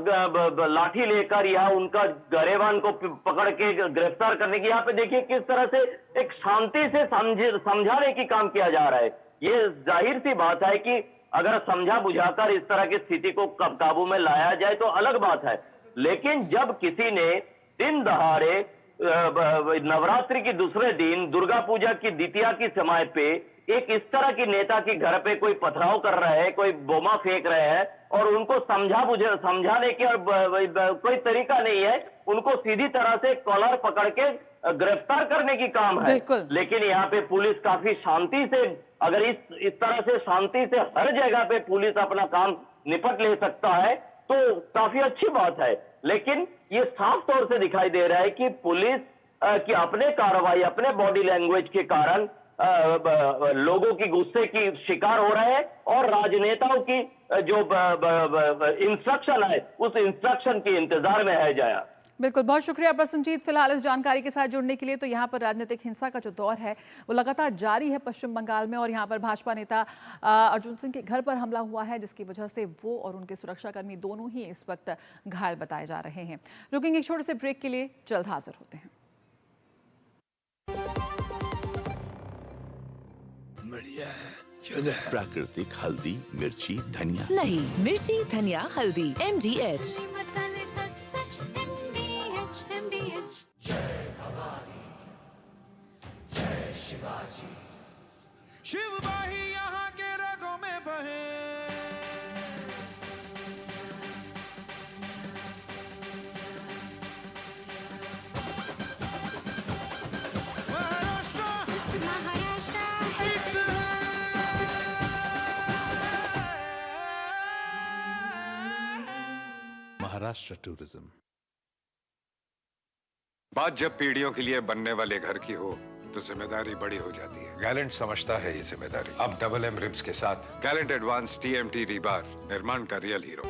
लाठी लेकर या उनका गरेबान को पकड़ के गिरफ्तार करने की, यहाँ पे देखिए किस तरह से एक शांति से समझाने की काम किया जा रहा है। ये जाहिर सी बात है कि अगर समझा बुझाकर इस तरह की स्थिति को काबू में लाया जाए तो अलग बात है, लेकिन जब किसी ने दिन दहाड़े नवरात्रि की दूसरे दिन दुर्गा पूजा की द्वितीया की समय पे एक इस तरह की नेता के घर पे कोई पथराव कर रहे हैं, कोई बोमा फेंक रहे हैं और उनको समझाने की और कोई तरीका नहीं है, उनको सीधी तरह से कॉलर पकड़ के गिरफ्तार करने की काम है। लेकिन यहाँ पे पुलिस काफी शांति से, अगर इस तरह से शांति से हर जगह पे पुलिस अपना काम निपट ले सकता है तो काफी अच्छी बात है। लेकिन ये साफ तौर से दिखाई दे रहा है कि पुलिस की अपने कार्रवाई, अपने बॉडी लैंग्वेज के कारण लोगों की गुस्से की शिकार हो रहे हैं और राजनेताओं की जो इंस्ट्रक्शन है उस इंस्ट्रक्शन के इंतजार में है। जया, बिल्कुल, बहुत शुक्रिया प्रसन्नजीत फिलहाल इस जानकारी के साथ जुड़ने के लिए। तो यहाँ पर राजनीतिक हिंसा का जो दौर है वो लगातार जारी है पश्चिम बंगाल में, और यहाँ पर भाजपा नेता अर्जुन सिंह के घर पर हमला हुआ है, जिसकी वजह से वो और उनके सुरक्षाकर्मी दोनों ही इस वक्त घायल बताए जा रहे हैं। रुकेंगे एक छोटे से ब्रेक के लिए, जल्द हाजिर होते हैं। बढ़िया है, प्राकृतिक हल्दी, मिर्ची, धनिया नहीं, मिर्ची, धनिया, हल्दी, MDH। शिव बाही यहाँ के रगों में बहे, महाराष्ट्र टूरिज्म। बात जब पीढ़ियों के लिए बनने वाले घर की हो तो जिम्मेदारी बड़ी हो जाती है। गैलेंट समझता है ये जिम्मेदारी। अब डबल M रिब्स के साथ गैलेंट एडवांस TMT रीबार, निर्माण का रियल हीरो।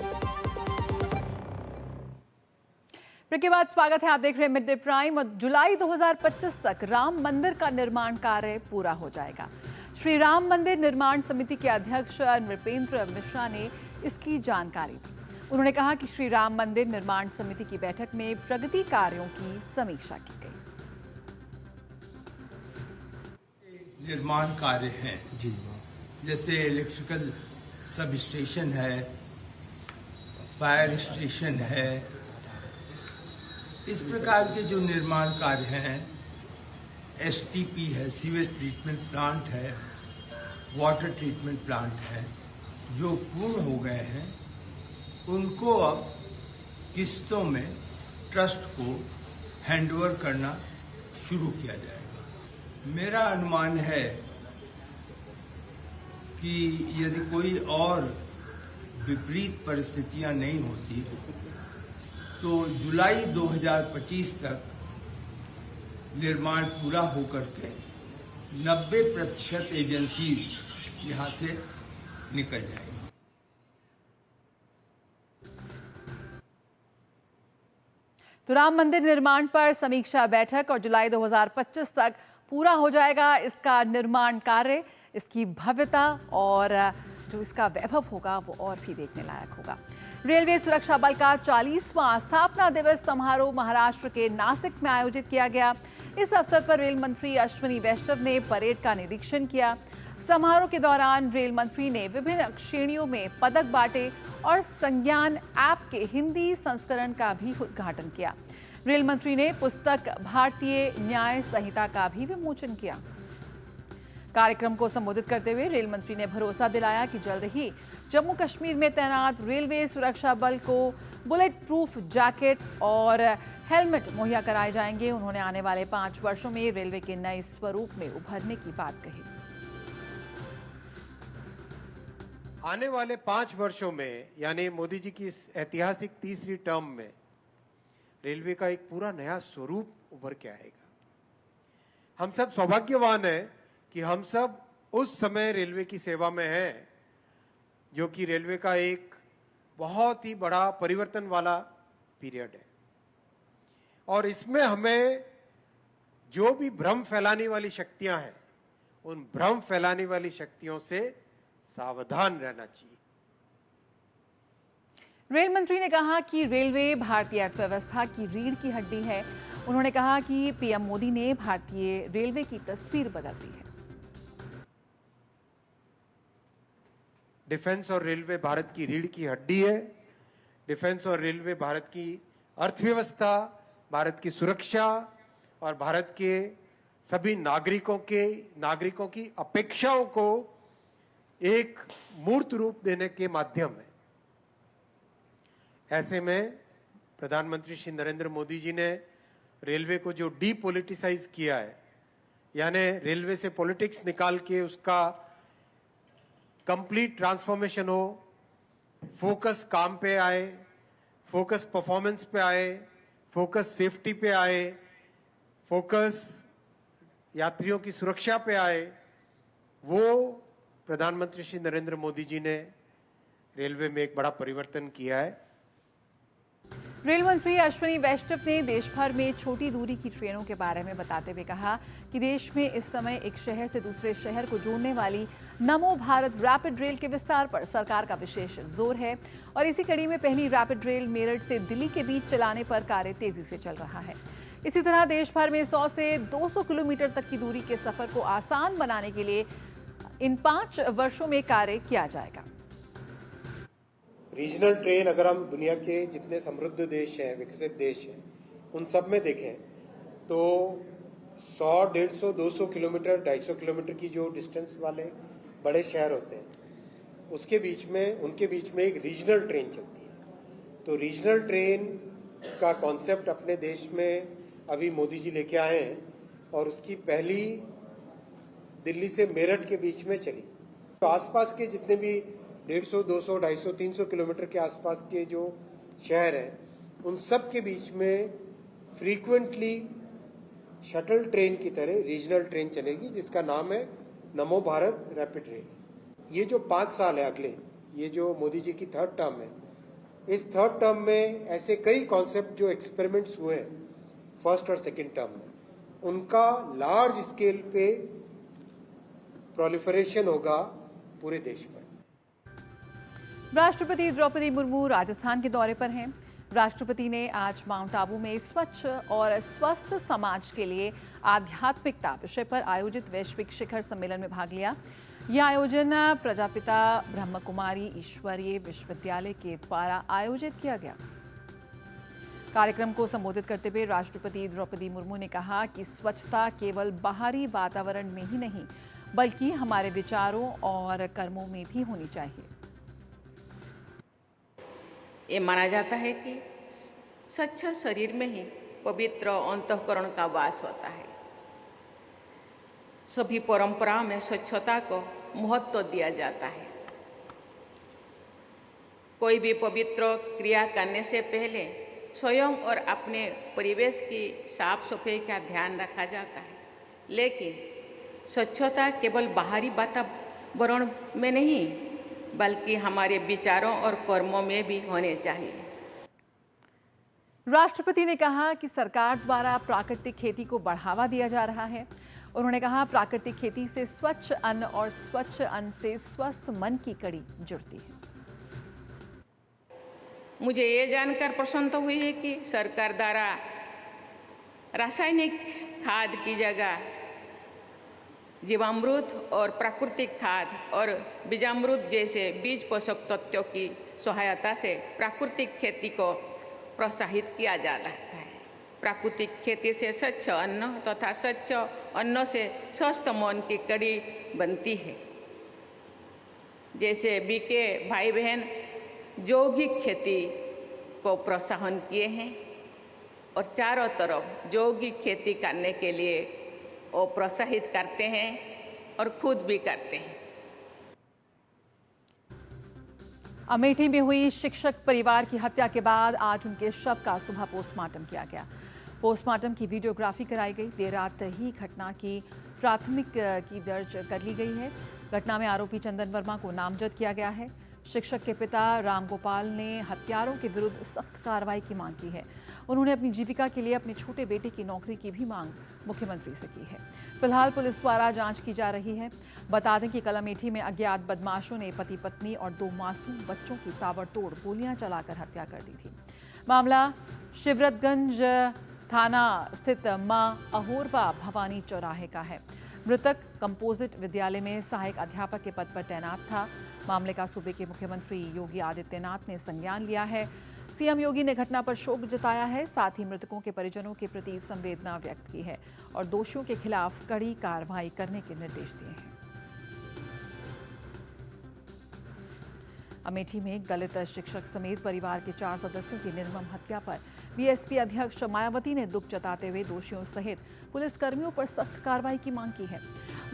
ब्रेक के बाद स्वागत है, आप देख रहे हैं मिड डे प्राइम। और जुलाई 2025 तक राम मंदिर का निर्माण कार्य पूरा हो जाएगा। श्री राम मंदिर निर्माण समिति के अध्यक्ष नृपेंद्र मिश्रा ने इसकी जानकारी दी। उन्होंने कहा कि श्री राम मंदिर निर्माण समिति की बैठक में प्रगति कार्यों की समीक्षा की गई। निर्माण कार्य हैं जी, जैसे इलेक्ट्रिकल सब स्टेशन है, फायर स्टेशन है, इस प्रकार के जो निर्माण कार्य हैं, STP है, सीवेज ट्रीटमेंट प्लांट है, वाटर ट्रीटमेंट प्लांट है, जो पूर्ण हो गए हैं उनको अब किस्तों में ट्रस्ट को हैंडओवर करना शुरू किया जाएगा। मेरा अनुमान है कि यदि कोई और विपरीत परिस्थितियां नहीं होती तो जुलाई 2025 तक निर्माण पूरा होकर के 90% एजेंसी यहां से निकल जाएगी। तो राम मंदिर निर्माण पर समीक्षा बैठक, और जुलाई 2025 तक पूरा हो जाएगा इसका निर्माण कार्य। इसकी भव्यता और जो इसका वैभव होगा वो और भी देखने लायक होगा। रेलवे सुरक्षा बल का 40वां स्थापना दिवस समारोह महाराष्ट्र के नासिक में आयोजित किया गया। इस अवसर पर रेल मंत्री अश्विनी वैष्णव ने परेड का निरीक्षण किया। समारोह के दौरान रेल मंत्री ने विभिन्न श्रेणियों में पदक बांटे और संज्ञान ऐप के हिंदी संस्करण का भी उद्घाटन किया। रेल मंत्री ने पुस्तक भारतीय न्याय संहिता का भी विमोचन किया। कार्यक्रम को संबोधित करते हुए रेल मंत्री ने भरोसा दिलाया कि जल्द ही जम्मू कश्मीर में तैनात रेलवे सुरक्षा बल को बुलेट प्रूफ जैकेट और हेलमेट मुहैया कराए जाएंगे। उन्होंने आने वाले 5 वर्षों में रेलवे के नए स्वरूप में उभरने की बात कही। आने वाले 5 वर्षों में, यानी मोदी जी की इस ऐतिहासिक तीसरी टर्म में, रेलवे का एक पूरा नया स्वरूप उभर के आएगा। हम सब सौभाग्यवान हैं कि हम सब उस समय रेलवे की सेवा में हैं, जो कि रेलवे का एक बहुत ही बड़ा परिवर्तन वाला पीरियड है। और इसमें हमें जो भी भ्रम फैलाने वाली शक्तियां हैं, उन भ्रम फैलाने वाली शक्तियों से सावधान रहना चाहिए। रेल मंत्री ने कहा कि रेलवे भारतीय अर्थव्यवस्था की रीढ़ की हड्डी है। उन्होंने कहा कि पीएम मोदी ने भारतीय रेलवे की तस्वीर बदल दी है। डिफेंस और रेलवे भारत की रीढ़ की हड्डी है। डिफेंस और रेलवे भारत की अर्थव्यवस्था, भारत की सुरक्षा और भारत के सभी नागरिकों की अपेक्षाओं को एक मूर्त रूप देने के माध्यम है। ऐसे में प्रधानमंत्री श्री नरेंद्र मोदी जी ने रेलवे को जो डीपॉलिटिसाइज किया है, यानी रेलवे से पॉलिटिक्स निकाल के उसका कंप्लीट ट्रांसफॉर्मेशन हो, फोकस काम पे आए, फोकस परफॉर्मेंस पे आए, फोकस सेफ्टी पे आए, फोकस यात्रियों की सुरक्षा पे आए, वो प्रधानमंत्री श्री नरेंद्र मोदी जी ने रेलवे में एक बड़ा परिवर्तन किया है। रेल मंत्री अश्विनी वैष्णव ने देश भर में छोटी दूरी की ट्रेनों के बारे में बताते हुए कहा कि देश में इस समय एक शहर से दूसरे शहर को जोड़ने वाली नमो भारत रैपिड रेल के विस्तार पर सरकार का विशेष जोर है और इसी कड़ी में पहली रैपिड रेल मेरठ से दिल्ली के बीच चलाने पर कार्य तेजी से चल रहा है। इसी तरह देश भर में 100 से 200 किलोमीटर तक की दूरी के सफर को आसान बनाने के लिए इन 5 वर्षों में कार्य किया जाएगा। रीजनल ट्रेन अगर हम दुनिया के जितने समृद्ध देश हैं, विकसित देश हैं, उन सब में देखें तो 100, 150, 200 किलोमीटर, 250 किलोमीटर की जो डिस्टेंस वाले बड़े शहर होते हैं, उनके बीच में एक रीजनल ट्रेन चलती है। तो रीजनल ट्रेन का कॉन्सेप्ट अपने देश में अभी मोदी जी लेके आए हैं और उसकी पहली दिल्ली से मेरठ के बीच में चली। तो आसपास के जितने भी 150, 200, 250, 300 किलोमीटर के आसपास के जो शहर हैं, उन सब के बीच में फ्रीक्वेंटली शटल ट्रेन की तरह रीजनल ट्रेन चलेगी, जिसका नाम है नमो भारत रैपिड रेल। ये जो 5 साल है अगले, ये जो मोदी जी की 3rd टर्म है, इस 3rd टर्म में ऐसे कई कॉन्सेप्ट जो एक्सपेरिमेंट्स हुए हैं 1st और 2nd टर्म में, उनका लार्ज स्केल पे प्रोलिफरेशन होगा पूरे देश में। राष्ट्रपति द्रौपदी मुर्मू राजस्थान के दौरे पर हैं। राष्ट्रपति ने आज माउंट आबू में स्वच्छ और स्वस्थ समाज के लिए आध्यात्मिकता विषय पर आयोजित वैश्विक शिखर सम्मेलन में भाग लिया। यह आयोजन प्रजापिता ब्रह्म कुमारी ईश्वरीय विश्वविद्यालय के द्वारा आयोजित किया गया। कार्यक्रम को संबोधित करते हुए राष्ट्रपति द्रौपदी मुर्मू ने कहा कि स्वच्छता केवल बाहरी वातावरण में ही नहीं, बल्कि हमारे विचारों और कर्मों में भी होनी चाहिए। ये माना जाता है कि स्वच्छ शरीर में ही पवित्र अंतःकरण का वास होता है। सभी परंपराओं में स्वच्छता को महत्व दिया जाता है। कोई भी पवित्र क्रिया करने से पहले स्वयं और अपने परिवेश की साफ सफाई का ध्यान रखा जाता है, लेकिन स्वच्छता केवल बाहरी वातावरण में नहीं, बल्कि हमारे विचारों और कर्मों में भी होने चाहिए। राष्ट्रपति ने कहा कि सरकार द्वारा प्राकृतिक खेती को बढ़ावा दिया जा रहा है। उन्होंने कहा प्राकृतिक खेती से स्वच्छ अन्न और स्वच्छ अन्न से स्वस्थ मन की कड़ी जुड़ती है। मुझे ये जानकर प्रसन्नता हुई है कि सरकार द्वारा रासायनिक खाद की जगह जीवामृत और प्राकृतिक खाद और बीजामृत जैसे बीज पोषक तत्वों की सहायता से प्राकृतिक खेती को प्रोत्साहित किया जा रहा है। प्राकृतिक खेती से स्वच्छ अन्न तथा स्वच्छ अन्न से स्वस्थ मन की कड़ी बनती है। जैसे बीके भाई बहन जैविक खेती को प्रोत्साहन किए हैं और चारों तरफ जैविक खेती करने के लिए वो प्रोत्साहित करते हैं और खुद भी करते हैं। अमेठी में हुई शिक्षक परिवार की हत्या के बाद आज उनके शव का सुबह पोस्टमार्टम किया गया। पोस्टमार्टम की वीडियोग्राफी कराई गई। देर रात ही घटना की प्राथमिक की दर्ज कर ली गई है। घटना में आरोपी चंदन वर्मा को नामजद किया गया है। शिक्षक के पिता रामगोपाल ने हत्यारों के विरुद्ध सख्त कार्रवाई की मांग की है। उन्होंने अपनी जीविका के लिए अपने छोटे बेटे की नौकरी की भी मांग मुख्यमंत्री से की है। फिलहाल पुलिस द्वारा जांच की जा रही है। बता दें कि कल अमेठी में अज्ञात बदमाशों ने पति पत्नी और 2 मासूम बच्चों की ताबड़तोड़ गोलियां चलाकर हत्या कर दी थी। मामला शिवरतगंज थाना स्थित मां अहोरवा भवानी चौराहे का है। मृतक कंपोजिट विद्यालय में सहायक अध्यापक के पद पर तैनात था। मामले का सूबे के मुख्यमंत्री योगी आदित्यनाथ ने संज्ञान लिया है। सीएम योगी ने घटना पर शोक जताया है, साथ ही मृतकों के परिजनों के प्रति संवेदना व्यक्त की है और दोषियों के खिलाफ कड़ी कार्रवाई करने के निर्देश दिए हैं। अमेठी में दलित शिक्षक समेत परिवार के 4 सदस्यों की निर्मम हत्या पर बीएसपी अध्यक्ष मायावती ने दुख जताते हुए दोषियों सहित पुलिसकर्मियों पर सख्त कार्रवाई की मांग की है।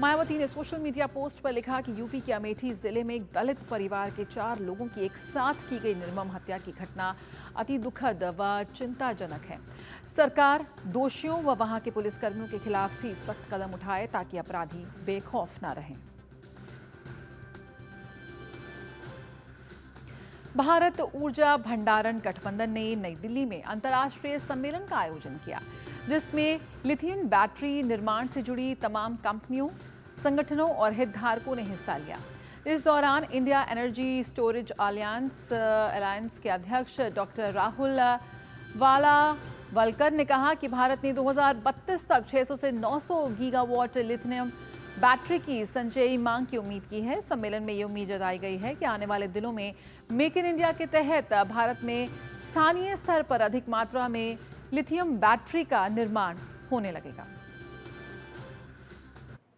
मायावती ने सोशल मीडिया पोस्ट पर लिखा कि यूपी के अमेठी जिले में एक दलित परिवार के 4 लोगों की एक साथ की गई निर्मम हत्या की घटना अति दुखद व चिंताजनक है। सरकार दोषियों व वहां के पुलिसकर्मियों के खिलाफ भी सख्त कदम उठाए ताकि अपराधी बेखौफ न रहें। भारत ऊर्जा भंडारण गठबंधन ने नई दिल्ली में अंतर्राष्ट्रीय सम्मेलन का आयोजन किया, जिसमें लिथियम बैटरी निर्माण से जुड़ी तमाम कंपनियों, संगठनों और हितधारकों ने हिस्सा लिया। इस दौरान इंडिया एनर्जी स्टोरेज अलायंस के अध्यक्ष डॉक्टर राहुल वालावलकर ने कहा कि भारत ने 2032 तक 600 से 900 गीगावाट लिथियम बैटरी की संचयी मांग की उम्मीद की है। सम्मेलन में ये उम्मीद जताई गई है कि आने वाले दिनों में मेक इन इंडिया के तहत भारत में स्थानीय स्तर पर अधिक मात्रा में लिथियम बैटरी का निर्माण होने लगेगा।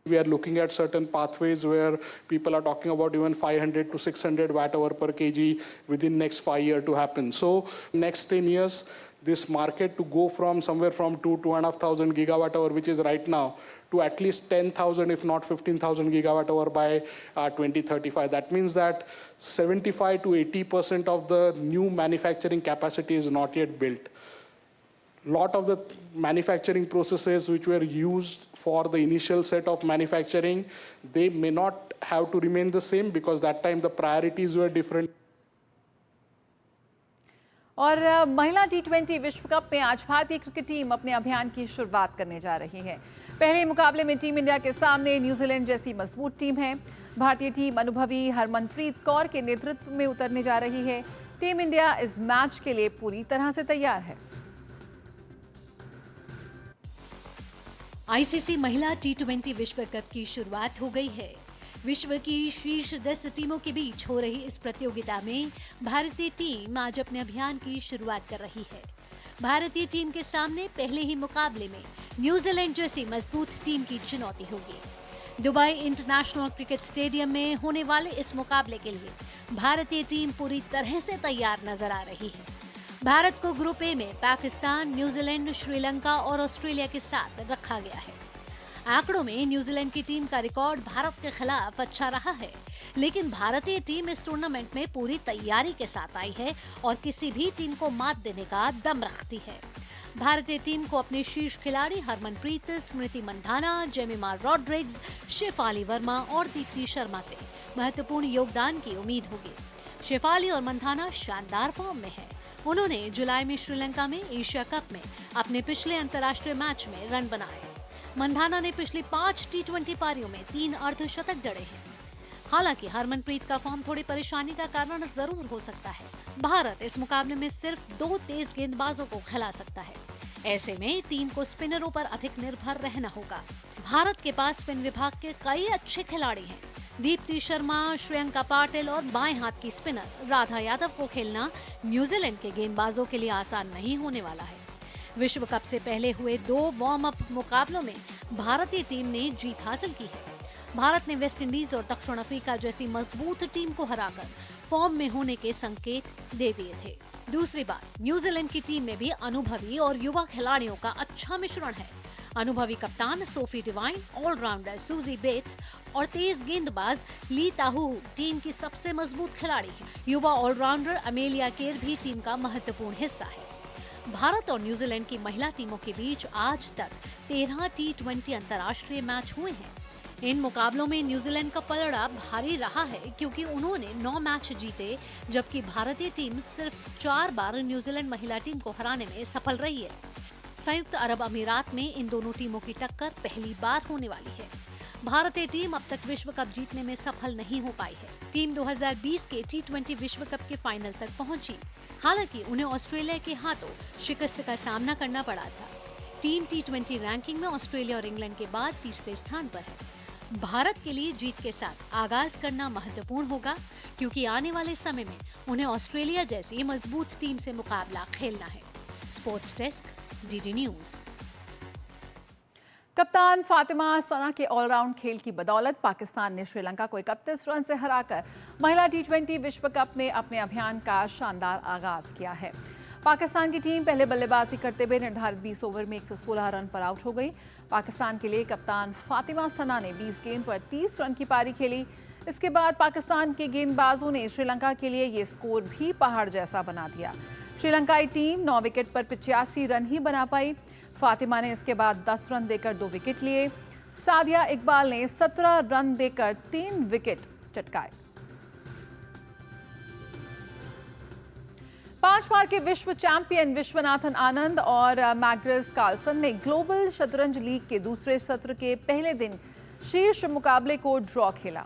We are looking at certain pathways where people are talking about even 500 to 600 watt hour per kg within next 5 years to happen. So next 10 years, this market to go from somewhere from 2,500 gigawatt hour, which is right now, to at least 10,000, if not 15,000 gigawatt hour by 2035. That means that 75 to 80% of the new manufacturing capacity is not yet built. Lot of the manufacturing processes which were used for the initial set of manufacturing, they may not have to remain the same because that time the priorities were different. और महिला T20 विश्व cup में आज भारतीय cricket team अपने अभियान की शुरुआत करने जा रही है। पहले मुकाबले में टीम इंडिया के सामने न्यूजीलैंड जैसी मजबूत टीम है। भारतीय टीम अनुभवी हरमनप्रीत कौर के नेतृत्व में उतरने जा रही है। टीम इंडिया इस मैच के लिए पूरी तरह से तैयार है। आईसीसी महिला T20 विश्व कप की शुरुआत हो गई है। विश्व की शीर्ष 10 टीमों के बीच हो रही इस प्रतियोगिता में भारतीय टीम आज अपने अभियान की शुरुआत कर रही है। भारतीय टीम के सामने पहले ही मुकाबले में न्यूजीलैंड जैसी मजबूत टीम की चुनौती होगी। दुबई इंटरनेशनल क्रिकेट स्टेडियम में होने वाले इस मुकाबले के लिए भारतीय टीम पूरी तरह से तैयार नजर आ रही है। भारत को ग्रुप ए में पाकिस्तान, न्यूजीलैंड, श्रीलंका और ऑस्ट्रेलिया के साथ रखा गया है। आंकड़ों में न्यूजीलैंड की टीम का रिकॉर्ड भारत के खिलाफ अच्छा रहा है, लेकिन भारतीय टीम इस टूर्नामेंट में पूरी तैयारी के साथ आई है और किसी भी टीम को मात देने का दम रखती है। भारतीय टीम को अपने शीर्ष खिलाड़ी हरमनप्रीत, स्मृति मंधाना, जेमिमा रॉड्रिग्स, शेफाली वर्मा और दीप्ति शर्मा से महत्वपूर्ण योगदान की उम्मीद होगी। शेफाली और मंधाना शानदार फॉर्म में है। उन्होंने जुलाई में श्रीलंका में एशिया कप में अपने पिछले अंतर्राष्ट्रीय मैच में रन बनाए। मंधाना ने पिछली 5 T20 पारियों में 3 अर्धशतक जड़े हैं। हालांकि हरमनप्रीत का फॉर्म थोड़ी परेशानी का कारण जरूर हो सकता है। भारत इस मुकाबले में सिर्फ 2 तेज गेंदबाजों को खिला सकता है। ऐसे में टीम को स्पिनरों पर अधिक निर्भर रहना होगा। भारत के पास स्पिन विभाग के कई अच्छे खिलाड़ी हैं। दीप्ति शर्मा, श्रेयंका पाटिल और बाएं हाथ की स्पिनर राधा यादव को खेलना न्यूजीलैंड के गेंदबाजों के लिए आसान नहीं होने वाला है। विश्व कप से पहले हुए 2 वार्म अप मुकाबलों में भारतीय टीम ने जीत हासिल की है। भारत ने वेस्ट इंडीज और दक्षिण अफ्रीका जैसी मजबूत टीम को हराकर फॉर्म में होने के संकेत दे दिए थे। दूसरी बात, न्यूजीलैंड की टीम में भी अनुभवी और युवा खिलाड़ियों का अच्छा मिश्रण है। अनुभवी कप्तान Sophie Devine, all rounder Suzie Bates और तेज गेंदबाज ली ताहू टीम की सबसे मजबूत खिलाड़ी है। युवा ऑलराउंडर अमेलिया केर भी टीम का महत्वपूर्ण हिस्सा है। भारत और न्यूजीलैंड की महिला टीमों के बीच आज तक 13 T20 अंतर्राष्ट्रीय मैच हुए हैं। इन मुकाबलों में न्यूजीलैंड का पलड़ा भारी रहा है क्योंकि उन्होंने 9 मैच जीते, जबकि भारतीय टीम सिर्फ 4 बार न्यूजीलैंड महिला टीम को हराने में सफल रही है। संयुक्त अरब अमीरात में इन दोनों टीमों की टक्कर पहली बार होने वाली है। भारतीय टीम अब तक विश्व कप जीतने में सफल नहीं हो पाई है। टीम 2020 के T20 विश्व कप के फाइनल तक पहुंची, हालांकि उन्हें ऑस्ट्रेलिया के हाथों शिकस्त का सामना करना पड़ा था। टीम T20 रैंकिंग में ऑस्ट्रेलिया और इंग्लैंड के बाद तीसरे स्थान पर है। भारत के लिए जीत के साथ आगाज करना महत्वपूर्ण होगा, क्योंकि आने वाले समय में उन्हें ऑस्ट्रेलिया जैसी मजबूत टीम से मुकाबला खेलना है। Sports desk, DD news. कप्तान फातिमा सना के ऑलराउंड खेल की बदौलत पाकिस्तान ने श्रीलंका को 31 रन से हराकर महिला टी20 विश्व कप में अपने अभियान का शानदार आगाज किया है। पाकिस्तान की टीम पहले बल्लेबाजी करते हुए निर्धारित 20 ओवर में 116 रन पर आउट हो गई। पाकिस्तान के लिए कप्तान फातिमा सना ने 20 गेंद पर 30 रन की पारी खेली। इसके बाद पाकिस्तान के गेंदबाजों ने श्रीलंका के लिए ये स्कोर भी पहाड़ जैसा बना दिया। श्रीलंकाई टीम 9 विकेट पर 85 रन ही बना पाई। फातिमा ने इसके बाद 10 रन देकर 2 विकेट लिए। सादिया इकबाल ने 17 रन देकर 3 विकेट चटकाए। 5 बार के विश्व चैंपियन विश्वनाथन आनंद और मैग्नस कार्लसन ने ग्लोबल शतरंज लीग के दूसरे सत्र के पहले दिन शीर्ष मुकाबले को ड्रॉ खेला।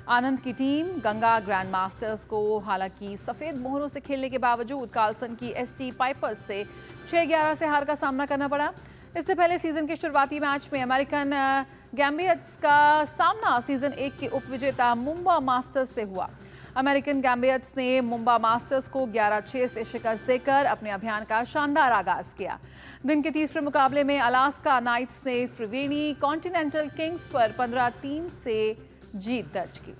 आनंद की टीम गंगा ग्रैंड मास्टर्स को हालांकि सफेद मोहरों से खेलने के बावजूद कार्लसन की एसटी पाइपर्स से 6-11 से हार का सामना करना पड़ा। इससे पहले सीजन के शुरुआती मैच में अमेरिकन गैम्बियट्स का सामना सीजन 1 के उपविजेता मुंबा मास्टर्स से हुआ। अमेरिकन गैम्बियट्स ने मुंबा मास्टर्स को 11-6 से शिकस्त देकर अपने अभियान का शानदार आगाज किया। दिन के तीसरे मुकाबले में अलास्का नाइट्स ने त्रिवेणी कॉन्टिनेंटल किंग्स पर 15-3 से जीत दर्ज की।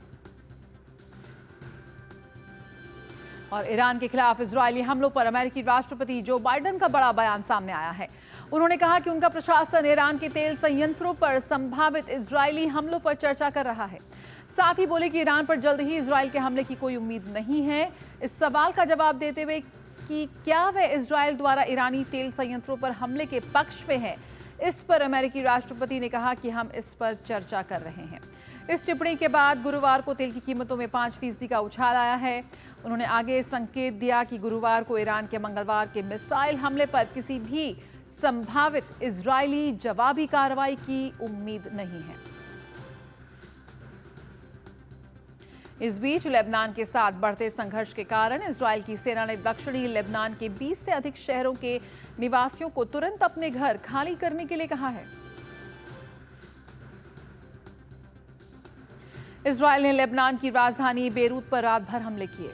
और ईरान के खिलाफ इजरायली हमलों पर अमेरिकी राष्ट्रपति जो बाइडेन का बड़ा बयान सामने आया है। उन्होंने कहा कि उनका प्रशासन ईरान के तेल संयंत्रों पर संभावित इजरायली हमलों पर चर्चा कर रहा है। साथ ही बोले कि ईरान पर जल्द ही इजरायल के हमले की कोई उम्मीद नहीं है। इस सवाल का जवाब देते हुए कि क्या वह इजरायल द्वारा ईरानी तेल संयंत्रों पर हमले के पक्ष में है, इस पर अमेरिकी राष्ट्रपति ने कहा कि हम इस पर चर्चा कर रहे हैं। इस टिप्पणी के बाद गुरुवार को तेल की कीमतों में 5% का उछाल आया है। उन्होंने आगे संकेत दिया कि गुरुवार को ईरान के मंगलवार के मिसाइल हमले पर किसी भी संभावित इजरायली जवाबी कार्रवाई की उम्मीद नहीं है। इस बीच लेबनान के साथ बढ़ते संघर्ष के कारण इजरायल की सेना ने दक्षिणी लेबनान के 20 से अधिक शहरों के निवासियों को तुरंत अपने घर खाली करने के लिए कहा है। इजरायल ने लेबनान की राजधानी बेरूत पर रात भर हमले किए।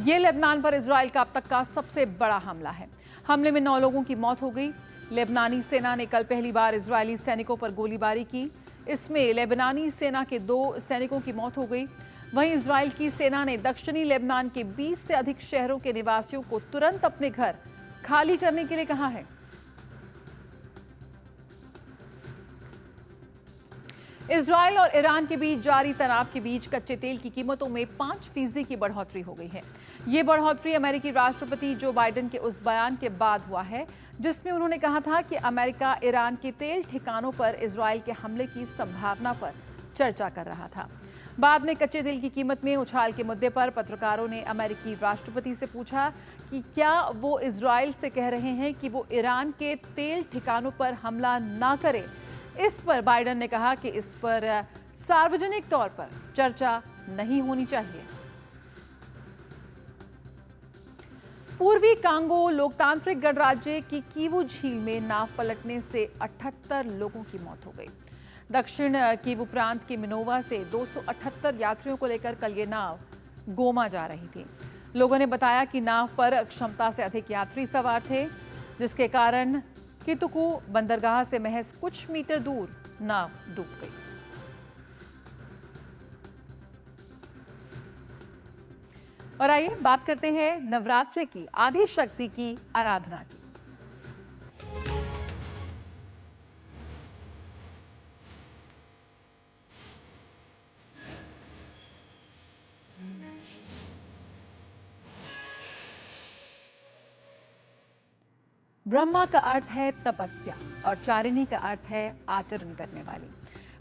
ये लेबनान पर इजरायल का अब तक का सबसे बड़ा हमला है। हमले में 9 लोगों की मौत हो गई। लेबनानी सेना ने कल पहली बार इजरायली सैनिकों पर गोलीबारी की। इसमें लेबनानी सेना के 2 सैनिकों की मौत हो गई। वहीं इजरायल की सेना ने दक्षिणी लेबनान के 20 से अधिक शहरों के निवासियों को तुरंत अपने घर खाली करने के लिए कहा है। इजरायल और ईरान के बीच जारी तनाव के बीच कच्चे तेल की कीमतों में 5% की बढ़ोतरी हो गई है। ये बढ़ोतरी अमेरिकी राष्ट्रपति जो बाइडेन के उस बयान के बाद हुआ है जिसमें उन्होंने कहा था कि अमेरिका ईरान के तेल ठिकानों पर इजरायल के हमले की संभावना पर चर्चा कर रहा था। बाद में कच्चे तेल की कीमत में उछाल के मुद्दे पर पत्रकारों ने अमेरिकी राष्ट्रपति से पूछा कि क्या वो इजरायल से कह रहे हैं कि वो ईरान के तेल ठिकानों पर हमला ना करे। इस पर बाइडेन ने कहा कि इस पर सार्वजनिक तौर पर चर्चा नहीं होनी चाहिए। पूर्वी कांगो लोकतांत्रिक गणराज्य की कीवू झील में नाव पलटने से 78 लोगों की मौत हो गई। दक्षिण कीवू प्रांत के मिनोवा से 278 यात्रियों को लेकर कल ये नाव गोमा जा रही थी। लोगों ने बताया कि नाव पर क्षमता से अधिक यात्री सवार थे, जिसके कारण कितुकू बंदरगाह से महज कुछ मीटर दूर नाव डूब गई। और आइए बात करते हैं नवरात्रि की आदि शक्ति की आराधना की। ब्रह्मा का अर्थ है तपस्या और चारिणी का अर्थ है आचरण करने वाली।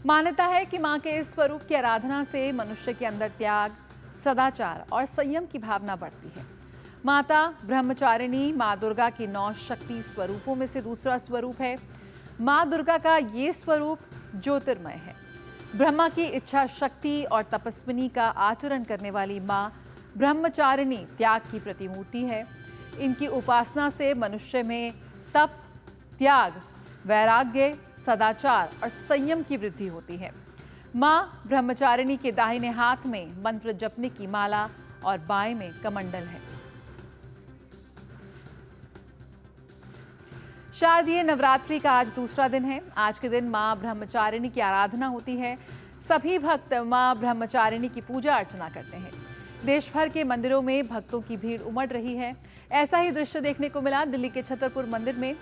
मान्यता है कि मां के इस स्वरूप की आराधना से मनुष्य के अंदर त्याग, सदाचार और संयम की भावना बढ़ती है। माता ब्रह्मचारिणी मां दुर्गा की 9 शक्ति स्वरूपों में से दूसरा स्वरूप है। मां दुर्गा का ये स्वरूप ज्योतिर्मय है। ब्रह्मा की इच्छा शक्ति और तपस्विनी का आचरण करने वाली मां ब्रह्मचारिणी त्याग की प्रतिमूर्ति है। इनकी उपासना से मनुष्य में तप, त्याग, वैराग्य, सदाचार और संयम की वृद्धि होती है। मां ब्रह्मचारिणी के दाहिने हाथ में मंत्र जपने की माला और बाएं में कमंडल है। शारदीय नवरात्रि का आज दूसरा दिन है। आज के दिन मां ब्रह्मचारिणी की आराधना होती है। सभी भक्त मां ब्रह्मचारिणी की पूजा अर्चना करते हैं। देश भर के मंदिरों में भक्तों की भीड़ उमड़ रही है। ऐसा ही दृश्य देखने को मिला दिल्ली के छतरपुर मंदिर में।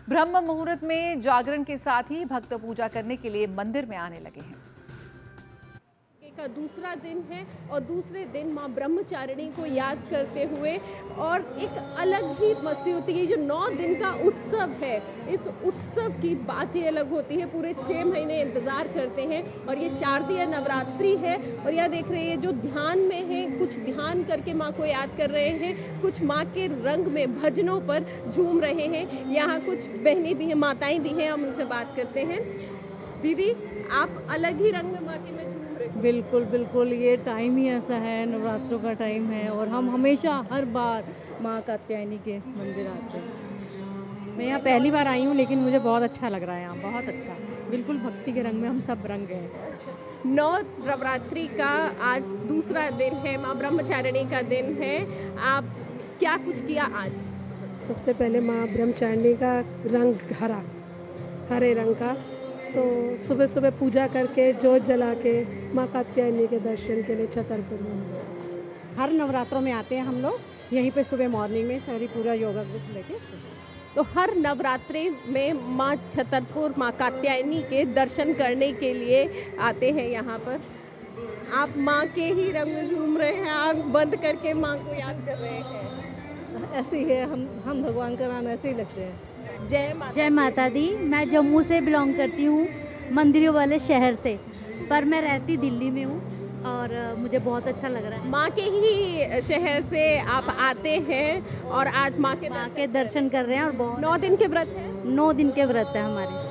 ब्रह्म मुहूर्त में जागरण के साथ ही भक्त पूजा करने के लिए मंदिर में आने लगे हैं। का दूसरा दिन है और दूसरे दिन मां ब्रह्मचारिणी को याद करते हुए और एक अलग ही मस्ती होती है। जो 9 दिन का उत्सव है, इस उत्सव की बात ही अलग होती है। पूरे 6 महीने इंतजार करते हैं और ये शारदीय नवरात्रि है। और यह देख रहे हैं जो ध्यान में है, कुछ ध्यान करके मां को याद कर रहे हैं, कुछ मां के रंग में भजनों पर झूम रहे हैं। यहाँ कुछ बहनें भी हैं, माताएं भी हैं, हम उनसे बात करते हैं। दीदी, आप अलग ही रंग में मां के बिल्कुल बिल्कुल, ये टाइम ही ऐसा है, नवरात्रों का टाइम है और हम हमेशा हर बार माँ कात्यायनी के मंदिर आते हैं। मैं यहाँ पहली बार आई हूँ लेकिन मुझे बहुत अच्छा लग रहा है यहाँ, बहुत अच्छा। बिल्कुल भक्ति के रंग में हम सब रंग गए। 9 नवरात्रि का आज दूसरा दिन है, माँ ब्रह्मचारिणी का दिन है। आप क्या कुछ किया आज? सबसे पहले माँ ब्रह्मचारिणी का रंग हरे रंग का, तो सुबह सुबह पूजा करके जोत जला के माँ कात्यायनी के दर्शन के लिए छतरपुर में हर नवरात्रों में आते हैं हम लोग। यहीं पे सुबह मॉर्निंग में सारी पूरा योगा ग्रुप लेके। तो हर नवरात्रि में माँ छतरपुर माँ कात्यायनी के दर्शन करने के लिए आते हैं यहाँ पर। आप माँ के ही रंग में झूम रहे हैं, आँख बंद करके माँ को याद कर रहे हैं। ऐसे ही है, हम भगवान का नाम ऐसे ही लगते हैं। जय माता दी। मैं जम्मू से बिलोंग करती हूँ, मंदिरों वाले शहर से, पर मैं रहती दिल्ली में हूँ और मुझे बहुत अच्छा लग रहा है। माँ के ही शहर से आप आते हैं और आज माँ के दर्शन कर रहे हैं। और बहुत 9 दिन के व्रत है? 9 दिन के व्रत है हमारे।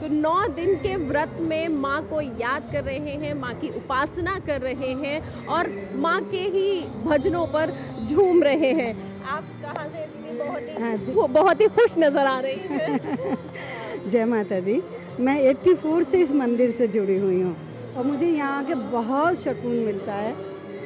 तो 9 दिन के व्रत में माँ को याद कर रहे हैं, माँ की उपासना कर रहे हैं और माँ के ही भजनों पर झूम रहे हैं। आप कहाँ से दीदी? बहुत ही खुश नजर आ रही है। जय माता दी। मैं 84 से इस मंदिर से जुड़ी हुई हूँ और मुझे यहाँ आके बहुत सुकून मिलता है।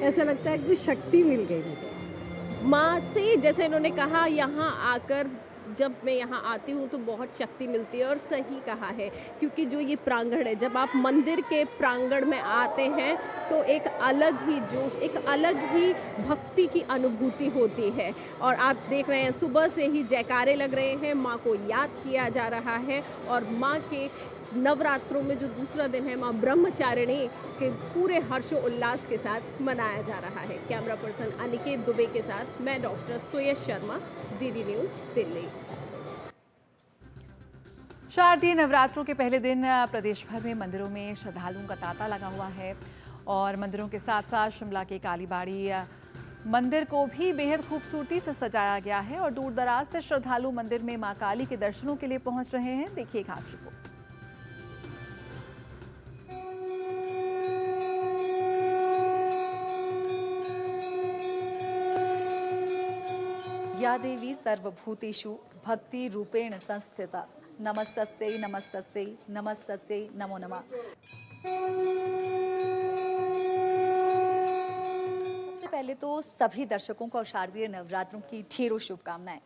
ऐसा लगता है कि शक्ति मिल गई मुझे माँ से। जैसे इन्होंने कहा, यहाँ आकर जब मैं यहाँ आती हूँ तो बहुत शक्ति मिलती है। और सही कहा है, क्योंकि जो ये प्रांगण है, जब आप मंदिर के प्रांगण में आते हैं तो एक अलग ही जोश, एक अलग ही भक्ति की अनुभूति होती है। और आप देख रहे हैं सुबह से ही जयकारे लग रहे हैं, माँ को याद किया जा रहा है। और माँ के नवरात्रों में जो दूसरा दिन है, माँ ब्रह्मचारिणी के पूरे हर्षोल्लास के साथ मनाया जा रहा है। कैमरा पर्सन अनिकेत दुबे के साथ मैं डॉक्टर सुयश शर्मा, डीडी न्यूज़, दिल्ली। शारदीय नवरात्रों के पहले दिन प्रदेश भर में मंदिरों में श्रद्धालुओं का तांता लगा हुआ है और मंदिरों के साथ साथ शिमला के कालीबाड़ी मंदिर को भी बेहद खूबसूरती से सजाया गया है और दूर दराज से श्रद्धालु मंदिर में मां काली के दर्शनों के लिए पहुंच रहे हैं। देखिए खास रिपोर्ट। या देवी सर्वभूतेषु भक्ति रूपेण संस्थिता नमस्तस्यै नमस्तस्यै नमस्तस्यै नमो नमः। सबसे पहले तो सभी दर्शकों को शारदीय नवरात्रों की ढेरों शुभकामनाएं।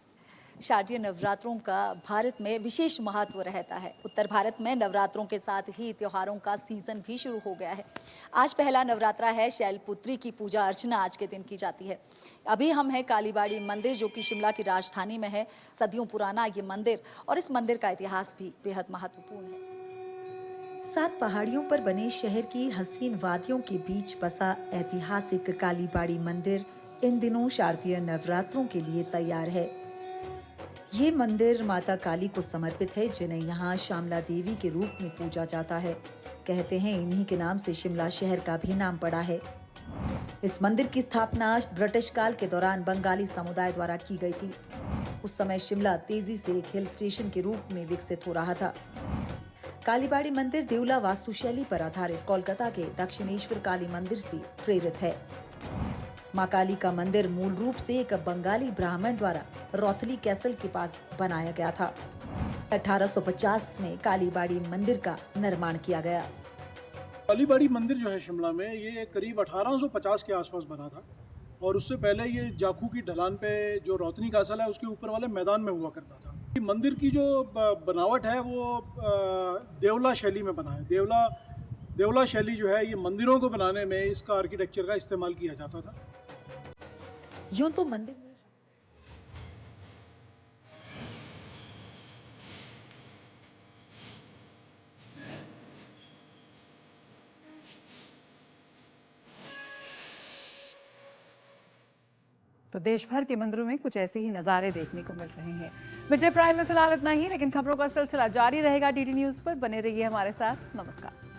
शारदीय नवरात्रों का भारत में विशेष महत्व रहता है। उत्तर भारत में नवरात्रों के साथ ही त्योहारों का सीजन भी शुरू हो गया है। आज पहला नवरात्रा है। शैलपुत्री की पूजा अर्चना आज के दिन की जाती है। अभी हम हैं कालीबाड़ी मंदिर, जो कि शिमला की राजधानी में है। सदियों पुराना ये मंदिर और इस मंदिर का इतिहास भी बेहद महत्वपूर्ण है। 7 पहाड़ियों पर बने शहर की हसीन वादियों के बीच बसा ऐतिहासिक कालीबाड़ी मंदिर इन दिनों शारदीय नवरात्रों के लिए तैयार है। ये मंदिर माता काली को समर्पित है, जिन्हें यहाँ श्यामला देवी के रूप में पूजा जाता है। कहते हैं इन्हीं के नाम से शिमला शहर का भी नाम पड़ा है। इस मंदिर की स्थापना ब्रिटिश काल के दौरान बंगाली समुदाय द्वारा की गई थी। उस समय शिमला तेजी से एक हिल स्टेशन के रूप में विकसित हो रहा था। कालीबाड़ी मंदिर देवला वास्तुशैली पर आधारित कोलकाता के दक्षिणेश्वर काली मंदिर से प्रेरित है। मां काली का मंदिर मूल रूप से एक बंगाली ब्राह्मण द्वारा रौथली कैसल के पास बनाया गया था। 1850 में कालीबाड़ी मंदिर का निर्माण किया गया। अलीबाड़ी मंदिर जो है शिमला में, ये करीब 1850 के आसपास बना था और उससे पहले ये जाखू की ढलान पे जो रोतनी कासल है उसके ऊपर वाले मैदान में हुआ करता था। मंदिर की जो बनावट है वो देवला शैली में बना है। देवला शैली जो है ये मंदिरों को बनाने में इसका आर्किटेक्चर का इस्तेमाल किया जाता था। यूं तो मंदिर में तो देश भर के मंदिरों में कुछ ऐसे ही नज़ारे देखने को मिल रहे हैं। मिड डे प्राइम में फिलहाल इतना ही, लेकिन खबरों का सिलसिला जारी रहेगा डीडी न्यूज़ पर। बने रहिए हमारे साथ। नमस्कार।